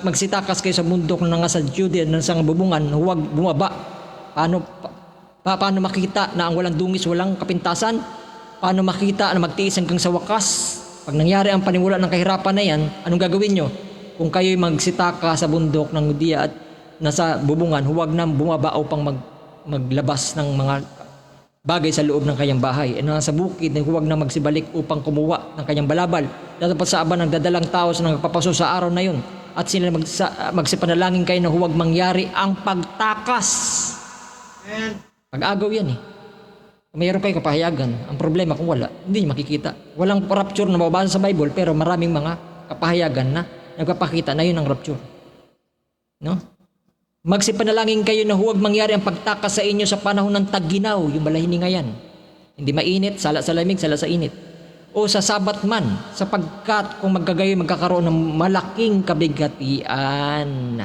magsitakas kayo sa bundok na nga sa Judea na sa bubungan, huwag bumaba. Paano makita na ang walang dungis, walang kapintasan? Paano makita na magtiis hanggang sa wakas? Pag nangyari ang panimula ng kahirapan na yan, anong gagawin nyo? Kung kayo'y magsitaka sa bundok ng Judea at nasa bubungan, huwag nang bumaba upang maglabas ng mga bagay sa loob ng kanyang bahay. E nasa bukid, huwag na magsibalik upang kumuha ng kanyang balabal. Dapat sa aba ng dadalang tao sa nagpapaso sa araw na yun. At sila magsipanalangin kayo na huwag mangyari ang pagtakas. Pag-agaw yan Mayroon kayo kapahayagan. Ang problema kung wala, hindi nyo makikita. Walang rapture na mababasa sa Bible, pero maraming mga kapahayagan na nagpapakita na yun ang rapture. No? Magsipanalangin kayo na huwag mangyari ang pagtakas sa inyo sa panahon ng tag-ginaw, yung malahininga yan. Hindi mainit, sala sa lamig, sala sa init. O sa sabat man, sapagkat kung magkagayon magkakaroon ng malaking kabigatian.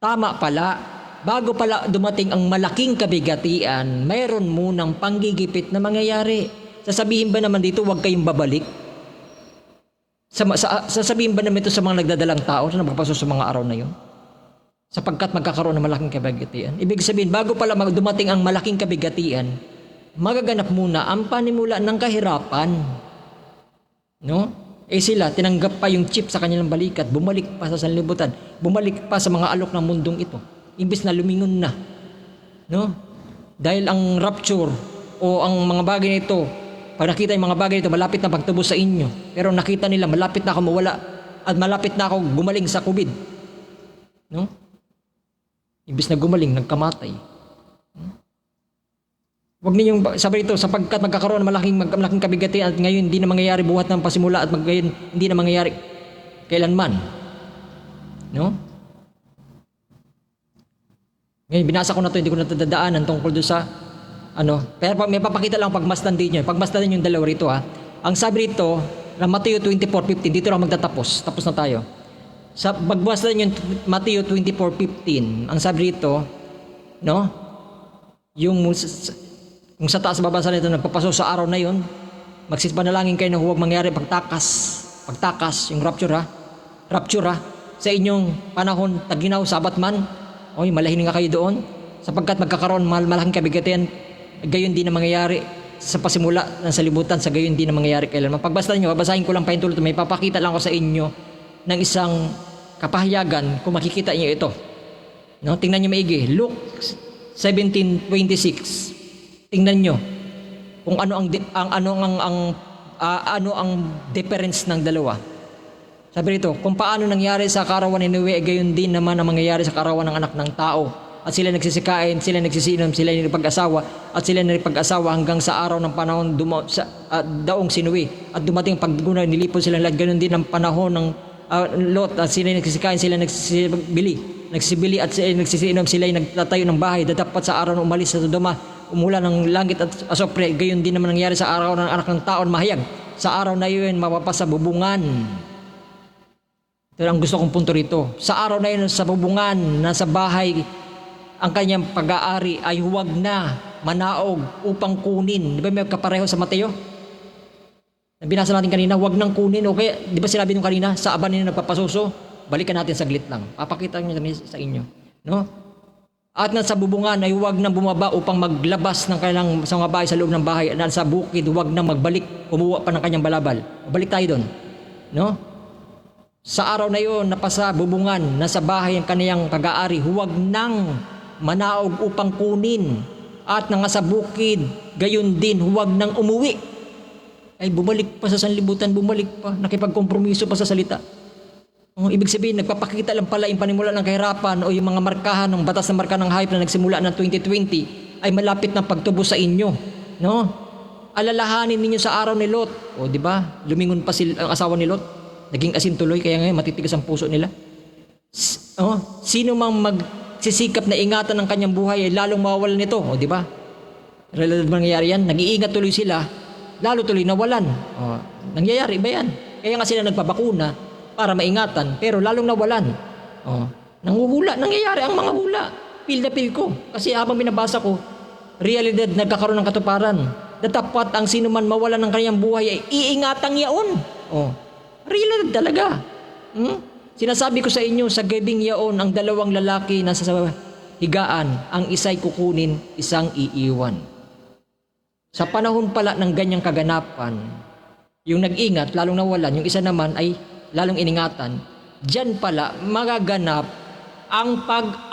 Tama pala. Bago pala dumating ang malaking kabigatian, mayroon munang panggigipit na mangyayari. Sasabihin ba naman dito, huwag kayong babalik? Sasabihin ba naman ito sa mga nagdadalang tao na magpapaso sa mga araw na yun? Sapagkat magkakaroon ng malaking kabigatian. Ibig sabihin, bago pala dumating ang malaking kabigatian, magaganap muna ang panimula ng kahirapan. No? Sila, tinanggap pa yung chip sa kanilang balikat, bumalik pa sa sanlibutan, bumalik pa sa mga alok ng mundong ito. Imbis na lumingon na. No? Dahil ang rapture o ang mga bagay nito Pag nakita yung mga bagay ito, malapit na pagtubos sa inyo. Pero nakita nila, malapit na ako mawala at malapit na ako gumaling sa COVID. No? Imbis na gumaling, nagkamatay. Huwag ninyong sabi ito, sapagkat magkakaroon ng malaking kabigatian at ngayon hindi na mangyayari buhat ng pasimula at ngayon hindi na mangyayari kailanman. No? Ngayon, binasa ko na ito, hindi ko natadadaanan tungkol doon sa pero may papakita lang pagmasdan din yun. Pagmasdan din yung dalawa rito ha. Ang sabi rito, na Mateo 24:15, dito lang magtatapos. Tapos na tayo. Sa pagmasdan yung Mateo 24:15, ang sabi rito, no? Yung sa taas babansa nito, nagpapaso sa araw na yun, magsipanalangin kayo na huwag mangyari pagtakas, yung rapture ha, sa inyong panahon, taginaw, sabat man, oy, malahin nga kayo doon, sapagkat magkakaroon malaking kabigatian, gayon din na mangyayari sa pasimula ng salibutan, sa gayon din na mangyayari kailanman. Pagbasta nyo, babasahin ko lang pahintulot, may papakita lang ako sa inyo ng isang kapahayagan kung makikita nyo ito. No? Tingnan nyo maigi. Luke 17:26. Tingnan nyo kung ano ang difference ng dalawa. Sabi rito, kung paano nangyari sa karawan ni Noe, gayon din naman ang mangyayari sa karawan ng anak ng tao. At sila nagsisikain, sila nagsisinom, sila nagpag-asawa, at sila nagpag-asawa hanggang sa araw ng panahon daong sinuwi. At dumating paggunaw, nilipon sila lahat. Ganon din ang panahon ng Lot, at sila nagsisikain, sila nagsibili at sila nagsisinom, sila nagtatayo ng bahay. Dadapat sa araw na umalis sa Sodoma, umulan ng langit at asopre. Gayon din naman nangyari sa araw ng anak ng taon mahayag. Sa araw na iyon, mapapasa bubungan. Pero ang gusto kong punto rito, sa araw na yun, sa bubungan, nasa bahay, ang kanyang pag-aari ay huwag na manaog upang kunin. Di ba may kapareho sa Mateo? Binasa natin kanina, huwag nang kunin. Okay, di ba sinabi nung kanina, sa aban nila nagpapasuso? Balikan natin saglit lang. Papakita niyo sa inyo. No? At nasa bubungan ay huwag nang bumaba upang maglabas ng kanilang sa mga bahay sa loob ng bahay. At sa bukid, huwag nang magbalik, kumuha pa ng kanyang balabal. Balik tayo doon. No? Sa araw na iyon, napasa bubungan, nasa bahay ang kaniyang pag-aari, huwag nang manaog upang kunin, at nasa bukid, gayon din, huwag nang umuwi. Ay bumalik pa sa sanlibutan, bumalik pa, nakipagkompromiso pa sa salita. Ibig sabihin, nagpapakita lang pala yung panimula ng kahirapan o yung mga markahan ng batas na marka ng hayop na nagsimula ng 2020 ay malapit na pagtubos sa inyo. No? Alalahanin ninyo sa araw ni Lot. O di ba? Lumingon pa ang asawa ni Lot. Naging asin tuloy, kaya ngayon matitigas ang puso nila. Sino mang magsisikap na ingatan ng kanyang buhay ay lalong mawawalan nito. O di ba? Related mangyayari yan. Nag-iingat tuloy sila, lalo tuloy nawalan. Nangyayari ba yan? Kaya nga sila nagpabakuna para maingatan, pero lalong nawalan. Nanguhula. Nangyayari ang mga hula. Feel na feel ko. Kasi habang binabasa ko, realidad nagkakaroon ng katuparan. Dapat ang sino man mawalan ng kanyang buhay ay iingatang yaon. Realidad talaga. Sinasabi ko sa inyo, sa gabing yaon, ang dalawang lalaki na sa higaan, ang isa'y kukunin, isang iiwan. Sa panahon pala ng ganyang kaganapan, yung nag-ingat, lalong nawalan, yung isa naman ay lalong iningatan, diyan pala magaganap ang pag-agaw.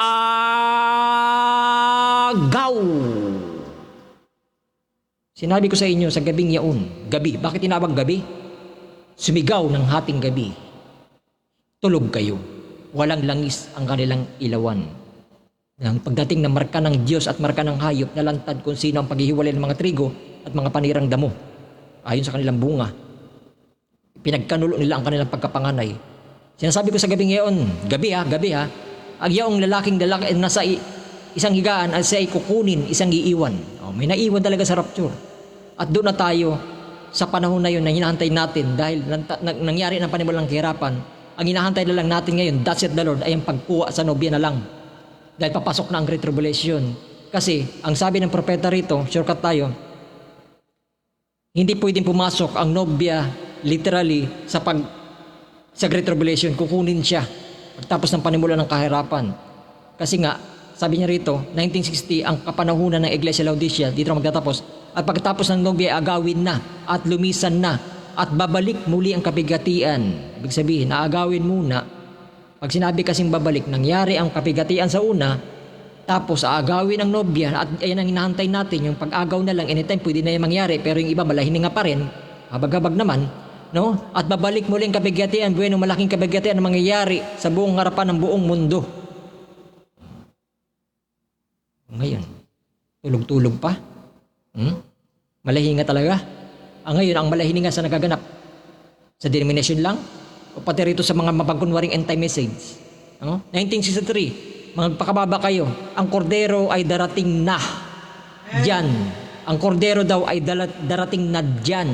Sinabi ko sa inyo, sa gabing yaon, gabi. Bakit tinawag gabi? Sumigaw ng hating gabi. Tulog kayo. Walang langis ang kanilang ilawan. Ang pagdating ng marka ng Diyos at marka ng hayop, nalantad kung sino ang paghihiwalay ng mga trigo at mga panirang damo. Ayon sa kanilang bunga. Pinagkanulo nila ang kanilang pagkapanganay. Sinasabi ko sa gabing yaon, gabi ha, ang yaong lalaking nasa isang higaan ay siya ay kukunin, isang iiwan. May naiwan talaga sa rapture. At doon na tayo sa panahon na yun na hinahantay natin dahil nangyari ng panimulang kahirapan. Ang hinahantay na lang natin ngayon, that's it the Lord, ay ang pagkuha sa nobya na lang. Dahil papasok na ang Great Tribulation. Kasi ang sabi ng propeta rito, shortcut tayo, hindi pwedeng pumasok ang nobya literally sa Great Tribulation. Kukunin siya pagtapos ng panimula ng kahirapan. Kasi nga, sabi niya rito, 1960, ang kapanahunan ng Iglesia Laodicea, dito na magtatapos, at pagkatapos ng nobya, agawin na at lumisan na at babalik muli ang kabigatian. Ibig sabihin, aagawin muna. Pag sinabi kasing babalik, nangyari ang kabigatian sa una, Tapos aagawin ang nobya at ayan ang hinahantay natin, yung pag-agaw na lang, anytime pwede na yung mangyari, pero yung iba malahininga pa rin, habag-habag naman, no? At babalik muli ang kabigatian, buwan ng malaking kabigatian na mangyayari sa buong harapan ng buong mundo. Ngayon, tulog-tulog pa. Malahinga talaga. Ngayon, ang malahininga sa nagaganap, sa denomination lang, o pati rito sa mga mapagkunwaring anti-message. 1963, magpakababa kayo, ang kordero ay darating na dyan. Ang kordero daw ay darating na dyan.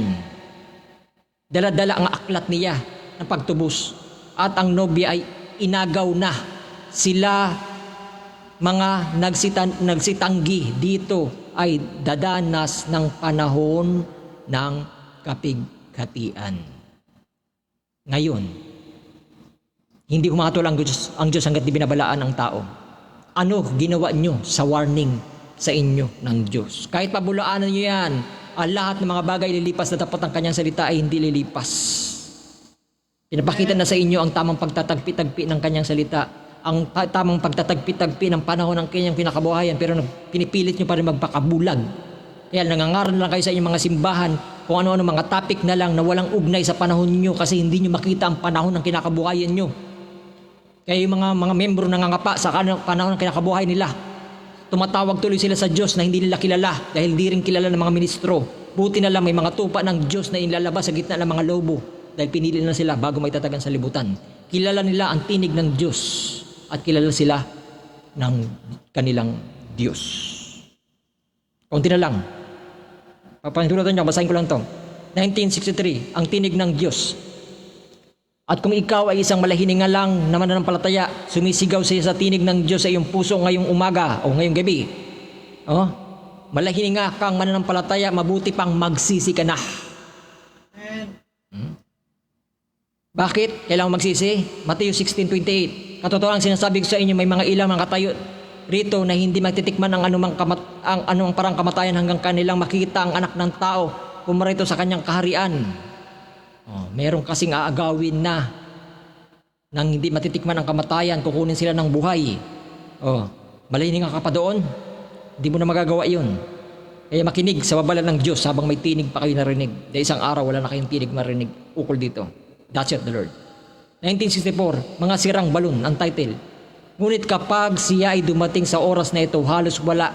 Dala-dala ang aklat niya ng pagtubos. At ang nobya ay inagaw na. Sila mga nagsitanggi dito ay dadanas ng panahon ng kapighatian. Ngayon, hindi humatol ang Diyos hanggat di binabalaan ang tao. Ano ginawa nyo sa warning sa inyo ng Diyos? Kahit pabulaanan nyo yan, ang lahat ng mga bagay lilipas na dapat ang kanyang salita ay hindi lilipas. Pinapakita na sa inyo ang tamang pagtatagpi-tagpi ng kanyang salita, ang tamang pagtatagpi-tagpi ng panahon ng kanyang pinakabuhayan, pero pinipilit nyo pa rin magpakabulag. Kaya nangangaral lang kayo sa inyong mga simbahan kung ano-ano mga topic na lang na walang ugnay sa panahon nyo kasi hindi nyo makita ang panahon ng kinakabuhayan nyo. Kaya yung mga membro nangangapa sa panahon ng kinakabuhay nila, tumatawag tuloy sila sa Diyos na hindi nila kilala dahil hindi rin kilala ng mga ministro. Buti na lang may mga tupa ng Diyos na inlalabas sa gitna ng mga lobo dahil pinili na sila bago maitatagan sa libutan. Kilala nila ang tinig ng Diyos at kilala sila ng kanilang Diyos. Kaunti na lang. Papahintulutan niyo, basahin ko lang to. 1963, ang tinig ng Diyos. At kung ikaw ay isang malahininga lang na mananampalataya, sumisigaw siya sa tinig ng Diyos sa iyong puso ngayong umaga o ngayong gabi. Malahininga kang mananampalataya, mabuti pang magsisi ka na. Bakit? Kailangan magsisi? Matthew 16:28. Katotohanan sinasabi ko sa inyo, may mga ilang mga katayo rito na hindi magtitikman ang anumang parang kamatayan hanggang kanilang makita ang anak ng tao pumarito sa kanyang kaharian. Meron kasing aagawin na nang hindi matitikman ang kamatayan, kukunin sila ng buhay. Malahininga ka pa doon, hindi mo na magagawa yun. Kaya makinig sa babalan ng Diyos habang may tinig pa kayo narinig. Dahil isang araw wala na kayong tinig marinig ukol dito. That's it, the Lord. 1964, mga sirang balon ang title. Ngunit kapag siya ay dumating sa oras na ito, halos wala,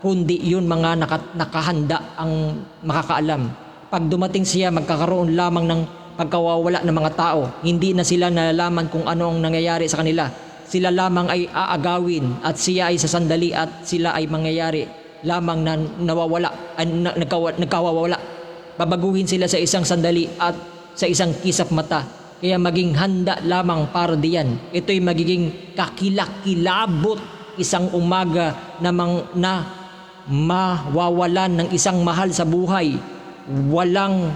kundi yun mga nakahanda ang makakaalam. Pag dumating siya, magkakaroon lamang ng pagkawawala ng mga tao. Hindi na sila nalalaman kung ano ang nangyayari sa kanila. Sila lamang ay aagawin at siya ay sa sandali at sila ay mangyayari lamang na nagkawawala. Babaguhin sila sa isang sandali at sa isang kisap mata. Kaya maging handa lamang para diyan. Ito'y magiging kakilakilabot isang umaga na mawawalan ng isang mahal sa buhay. Walang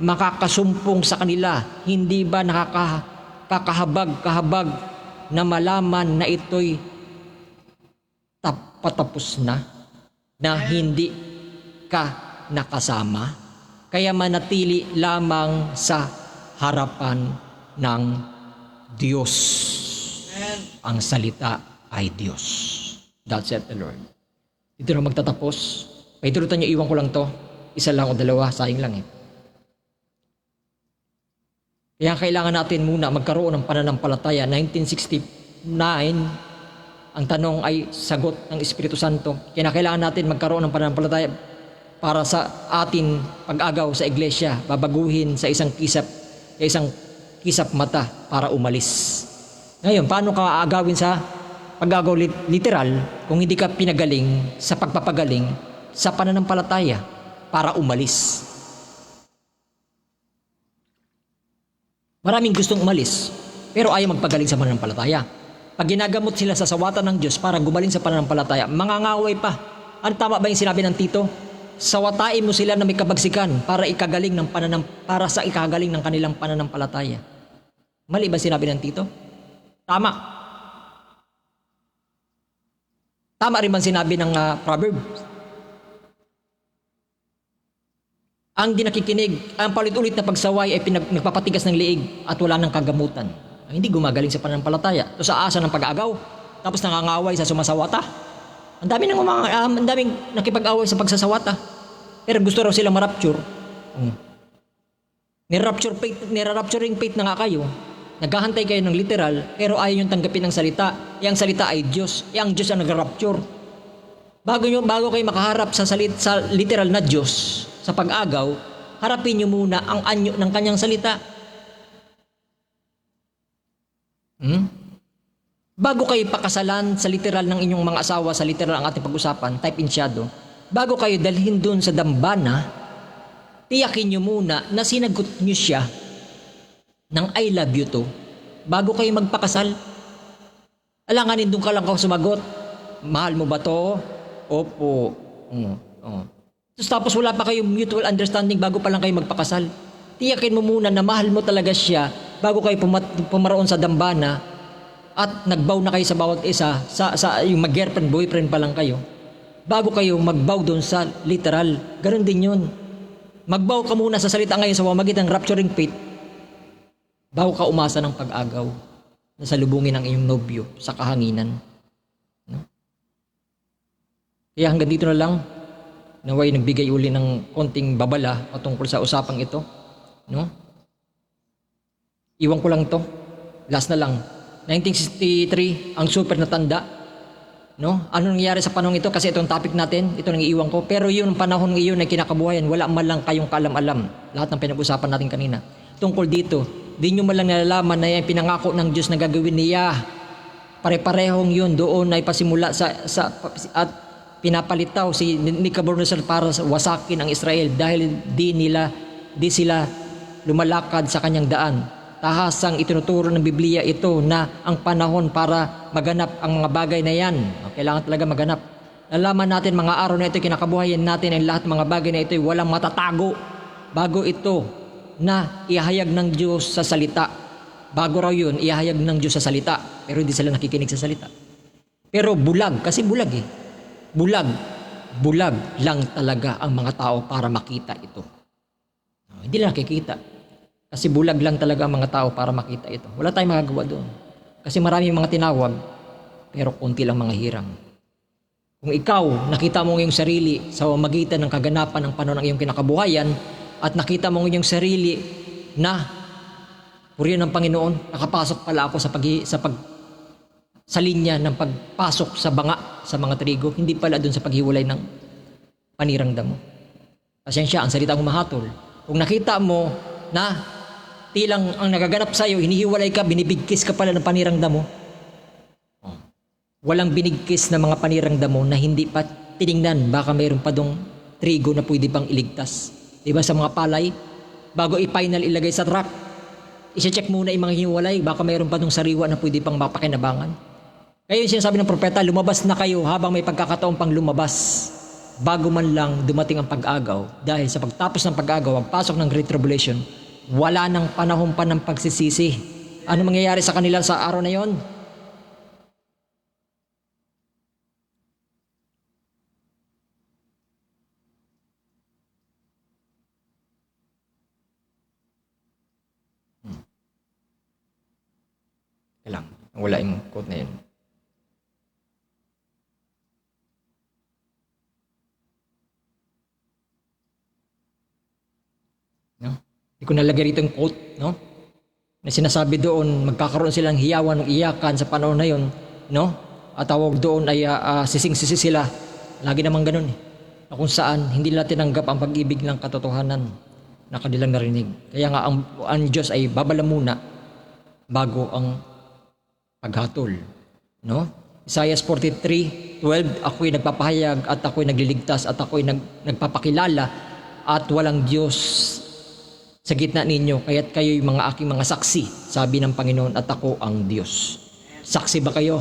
makakasumpong sa kanila. Hindi ba nakakahabag na malaman na ito'y patapos na hindi ka nakasama? Kaya manatili lamang sa harapan ng Diyos. Ang salita ay Diyos. That's it, the Lord. Dito na magtatapos. Paitulutan niyo, iwan ko lang to. Isa lang o dalawa, sayang lang Kaya kailangan natin muna magkaroon ng pananampalataya. 1969, ang tanong ay sagot ng Espiritu Santo. Kaya kailangan natin magkaroon ng pananampalataya para sa atin pag-agaw sa iglesia, babaguhin sa isang kisap mata para umalis. Ngayon, paano ka aagawin sa pag-agaw literal kung hindi ka pinagaling sa pagpapagaling sa pananampalataya para umalis? Maraming gustong umalis, pero ayaw magpagaling sa pananampalataya. Pag ginagamot sila sa sawatan ng Diyos para gumaling sa pananampalataya, mangangaway pa. Ano tama ba yung sinabi ng Tito? Sawatain mo sila na may kabagsikan para para sa ikagaling ng kanilang pananampalataya. Mali ba sinabi ng Tito? Tama. Tama rin ba sinabi ng Proverbs? Ang di nakikinig, ang paulit-ulit na pagsaway ay nagpapatigas ng liig at wala ng kagamutan. Hindi gumagaling sa pananampalataya. Ito sa asa ng pag-agaw, tapos nangangaway sa sumasawata. Ang daming nakipag-away sa pagsasawata. Pero gusto raw sila ma-rapture. Nira-rapturing faith na nga kayo. Naghahantay kayo ng literal, pero ayaw yung tanggapin ng salita. Yang salita ay Diyos. Yang Diyos ang nag-rapture. Bago kayo makaharap sa literal na Diyos, sa pag-agaw, harapin nyo muna ang anyo ng kanyang salita. Bago kayo pakasalan sa literal ng inyong mga asawa, sa literal ang ating pag-usapan, type in shadow, bago kayo dalhin doon sa dambana, tiyakin nyo muna na sinagot nyo siya ng I love you to, bago kayo magpakasal. Alanganin doon ka lang ako sumagot, mahal mo ba to? Opo. Tapos wala pa kayong mutual understanding bago pa lang kayo magpakasal. Tiyakin mo muna na mahal mo talaga siya bago kayo pumaroon sa dambana at nagbow na kayo sa bawat isa, sa yung mag-girlfriend, boyfriend pa lang kayo, bago kayo magbow doon sa literal. Ganon din yun. Magbow ka muna sa salita ngayon sa pamamagitan ng rapturing faith, bago ka umasa ng pag-agaw na salubungin ang iyong nobyo sa kahanginan. No? Kaya hanggang dito na lang, naway nagbigay uli ng konting babala patungkol sa usapang ito. No? Iwan ko lang to. Last na lang. 1963, ang super na tanda. No? Ano nangyari sa panahon ito? Kasi itong topic natin, ito nang iiwan ko. Pero yun, ang panahon ngayon na kinakabuhayan, wala man lang kayong kaalam-alam. Lahat ng pinag-usapan natin kanina. Tungkol dito, di nyo man lang nalalaman na yan pinangako ng Diyos na gagawin niya. Pare-parehong yun, doon ay pasimula at pinapalitaw si Nebuchadnezzar para wasakin ang Israel dahil di sila lumalakad sa kanyang daan. Tahasang itinuturo ng Biblia ito na ang panahon para maganap ang mga bagay na yan. Kailangan talaga maganap. Nalaman natin mga araw na ito, kinakabuhayan natin ang lahat ng mga bagay na ito ay walang matatago. Bago ito na ihayag ng Diyos sa salita. Bago raw yun, ihayag ng Diyos sa salita. Pero hindi sila nakikinig sa salita. Pero bulag, kasi bulag eh. Bulag lang talaga ang mga tao para makita ito. Hindi lang nakikita. Kasi bulag lang talaga ang mga tao para makita ito. Wala tayong magagawa doon. Kasi marami mga tinawag, pero konti lang mga hirang. Kung ikaw, nakita mo ngayong sarili sa magitan ng kaganapan ng panahon ng iyong kinakabuhayan, at nakita mo ngayong sarili na purihan ng Panginoon, nakapasok pala ako sa linya ng pagpasok sa banga sa mga trigo, hindi pala doon sa paghiwalay ng panirang damo. Pasensya, ang salitang humahatol. Kung nakita mo na tilang ang nagaganap sa iyo, hinihiwalay ka, binibigkis ka pala ng panirang damo. Walang binigkis na mga panirang damo na hindi pa tiningnan, baka mayroon pa dong trigo na pwede pang iligtas. Diba sa mga palay, bago i-final ilagay sa truck, i-check muna yung mga hiwalay, baka mayroon pa dong sariwa na pwede pang mapakinabangan. Kaya yung sinasabi ng propeta, lumabas na kayo habang may pagkakataon pang lumabas, bago man lang dumating ang pag-agaw. Dahil sa pagtapos ng pag-agaw, ang pasok ng Great Tribulation, wala nang panahon pa ng pagsisisi. Ano mangyayari sa kanila sa araw na yon? Kailang, wala yung quote na yun. No? Hindi ko nalagay rito yung quote, no? Na sinasabi doon, magkakaroon silang hiyawan ng iyakan sa panahon na yun, no? At tawag doon ay sising-sisi sila. Lagi naman ganun eh. Na kung saan hindi nila tinanggap ang pag-ibig ng katotohanan na kanilang narinig. Kaya nga ang Diyos ay babala muna bago ang paghatol, no? Isaiah 43:12, ako'y nagpapahayag at ako'y nagliligtas at ako'y nagpapakilala at walang Diyos sa gitna ninyo, kaya't kayo'y mga aking mga saksi, sabi ng Panginoon, at ako ang Diyos. Saksi ba kayo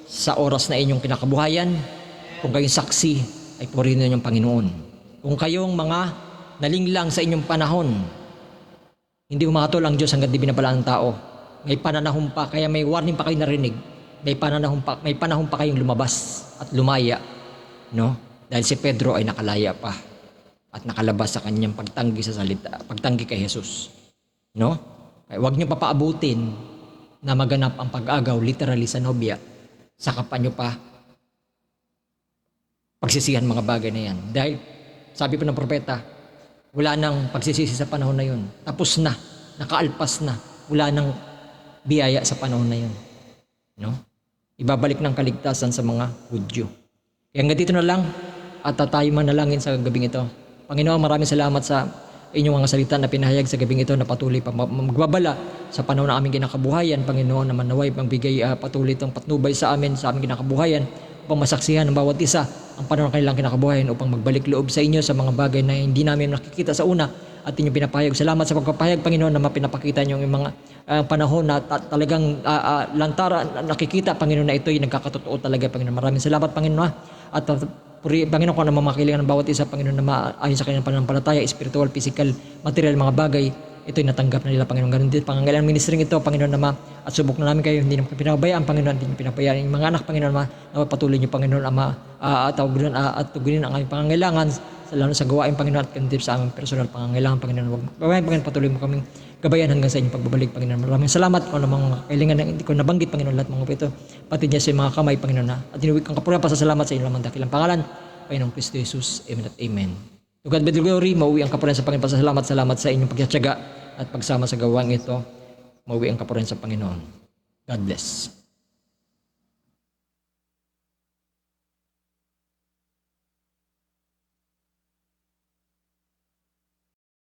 sa oras na inyong kinakabuhayan? Kung kayong saksi, ay purihin niyo yung Panginoon. Kung kayong mga nalinglang sa inyong panahon, hindi humatol ang Diyos hanggang di binabalaan ng tao. May pananahon pa, kaya may warning pa kayo narinig. May panahon pa kayong lumabas at lumaya, no? Dahil si Pedro ay nakalaya pa at nakalabas sa kanyang pagtanggi sa salita, pagtanggi kay Jesus, no? Kaya huwag niyo papaabutin na maganap ang pag-agaw literally sa nobya. Saka pa niyo pa pagsisihan mga bagay na yan. Dahil sabi po ng propeta, wala nang pagsisisi sa panahon na yun. Tapos na, nakaalpas na, wala nang biyaya sa panahon na yun. No? Ibabalik ng kaligtasan sa mga Hudyo. Kaya hanggang dito na lang at tayo manalangin sa gabing ito. Panginoon, maraming salamat sa inyong mga salita na pinahayag sa gabing ito na patuloy pa magbabala sa panahon na aming kinakabuhayan. Panginoon, naman naway magbigay patuloy itong patnubay sa aming kinakabuhayan upang masaksihan ng bawat isa ang panahon ng kanilang kinakabuhayan upang magbalik loob sa inyo sa mga bagay na hindi namin nakikita sa una at inyong pinapahayag. Salamat sa pagpapahayag, Panginoon, na mapinapakita niyo yung mga panahon na talagang lantara nakikita, Panginoon, na ito'y nagkakatotoo talaga, Panginoon. Maraming salamat, Panginoon, at Panginoon, kung ano mamakailangan ng bawat isa, Panginoon, na maayon sa kanilang pananampalataya, spiritual, physical, material, mga bagay, ito'y natanggap na nila, Panginoon. Ganun din, pangangailangan ministering ito, Panginoon, at subok na namin kayo, hindi naman pinabayaan, Panginoon, hindi naman pinabayaan yung mga anak, Panginoon, na patuloy niyo, Panginoon, at tugunin ang aming pangangailangan, lalo sa gawain, Panginoon, at kanitip sa aming personal pangangailangan, Panginoon. Panginoon, patuloy mo kaming gabayan hanggang sa inyong pagbabalik, Panginoon. Maraming salamat kung ano mga kailangan na hindi ko nabanggit, Panginoon, lahat mga ito, pati niya sa mga kamay, Panginoon, at inuwig kang kapurihan, pasasalamat sa inyong lamang dakilang pangalan, Panginoong Kristo Jesus. Amen at amen. To God be the glory, mauwi ang kapurihan sa Panginoon. Salamat sa inyong pagtsatsaga at pagsama sa gawain ito. Mauwi ang kapurihan sa Panginoon. God bless.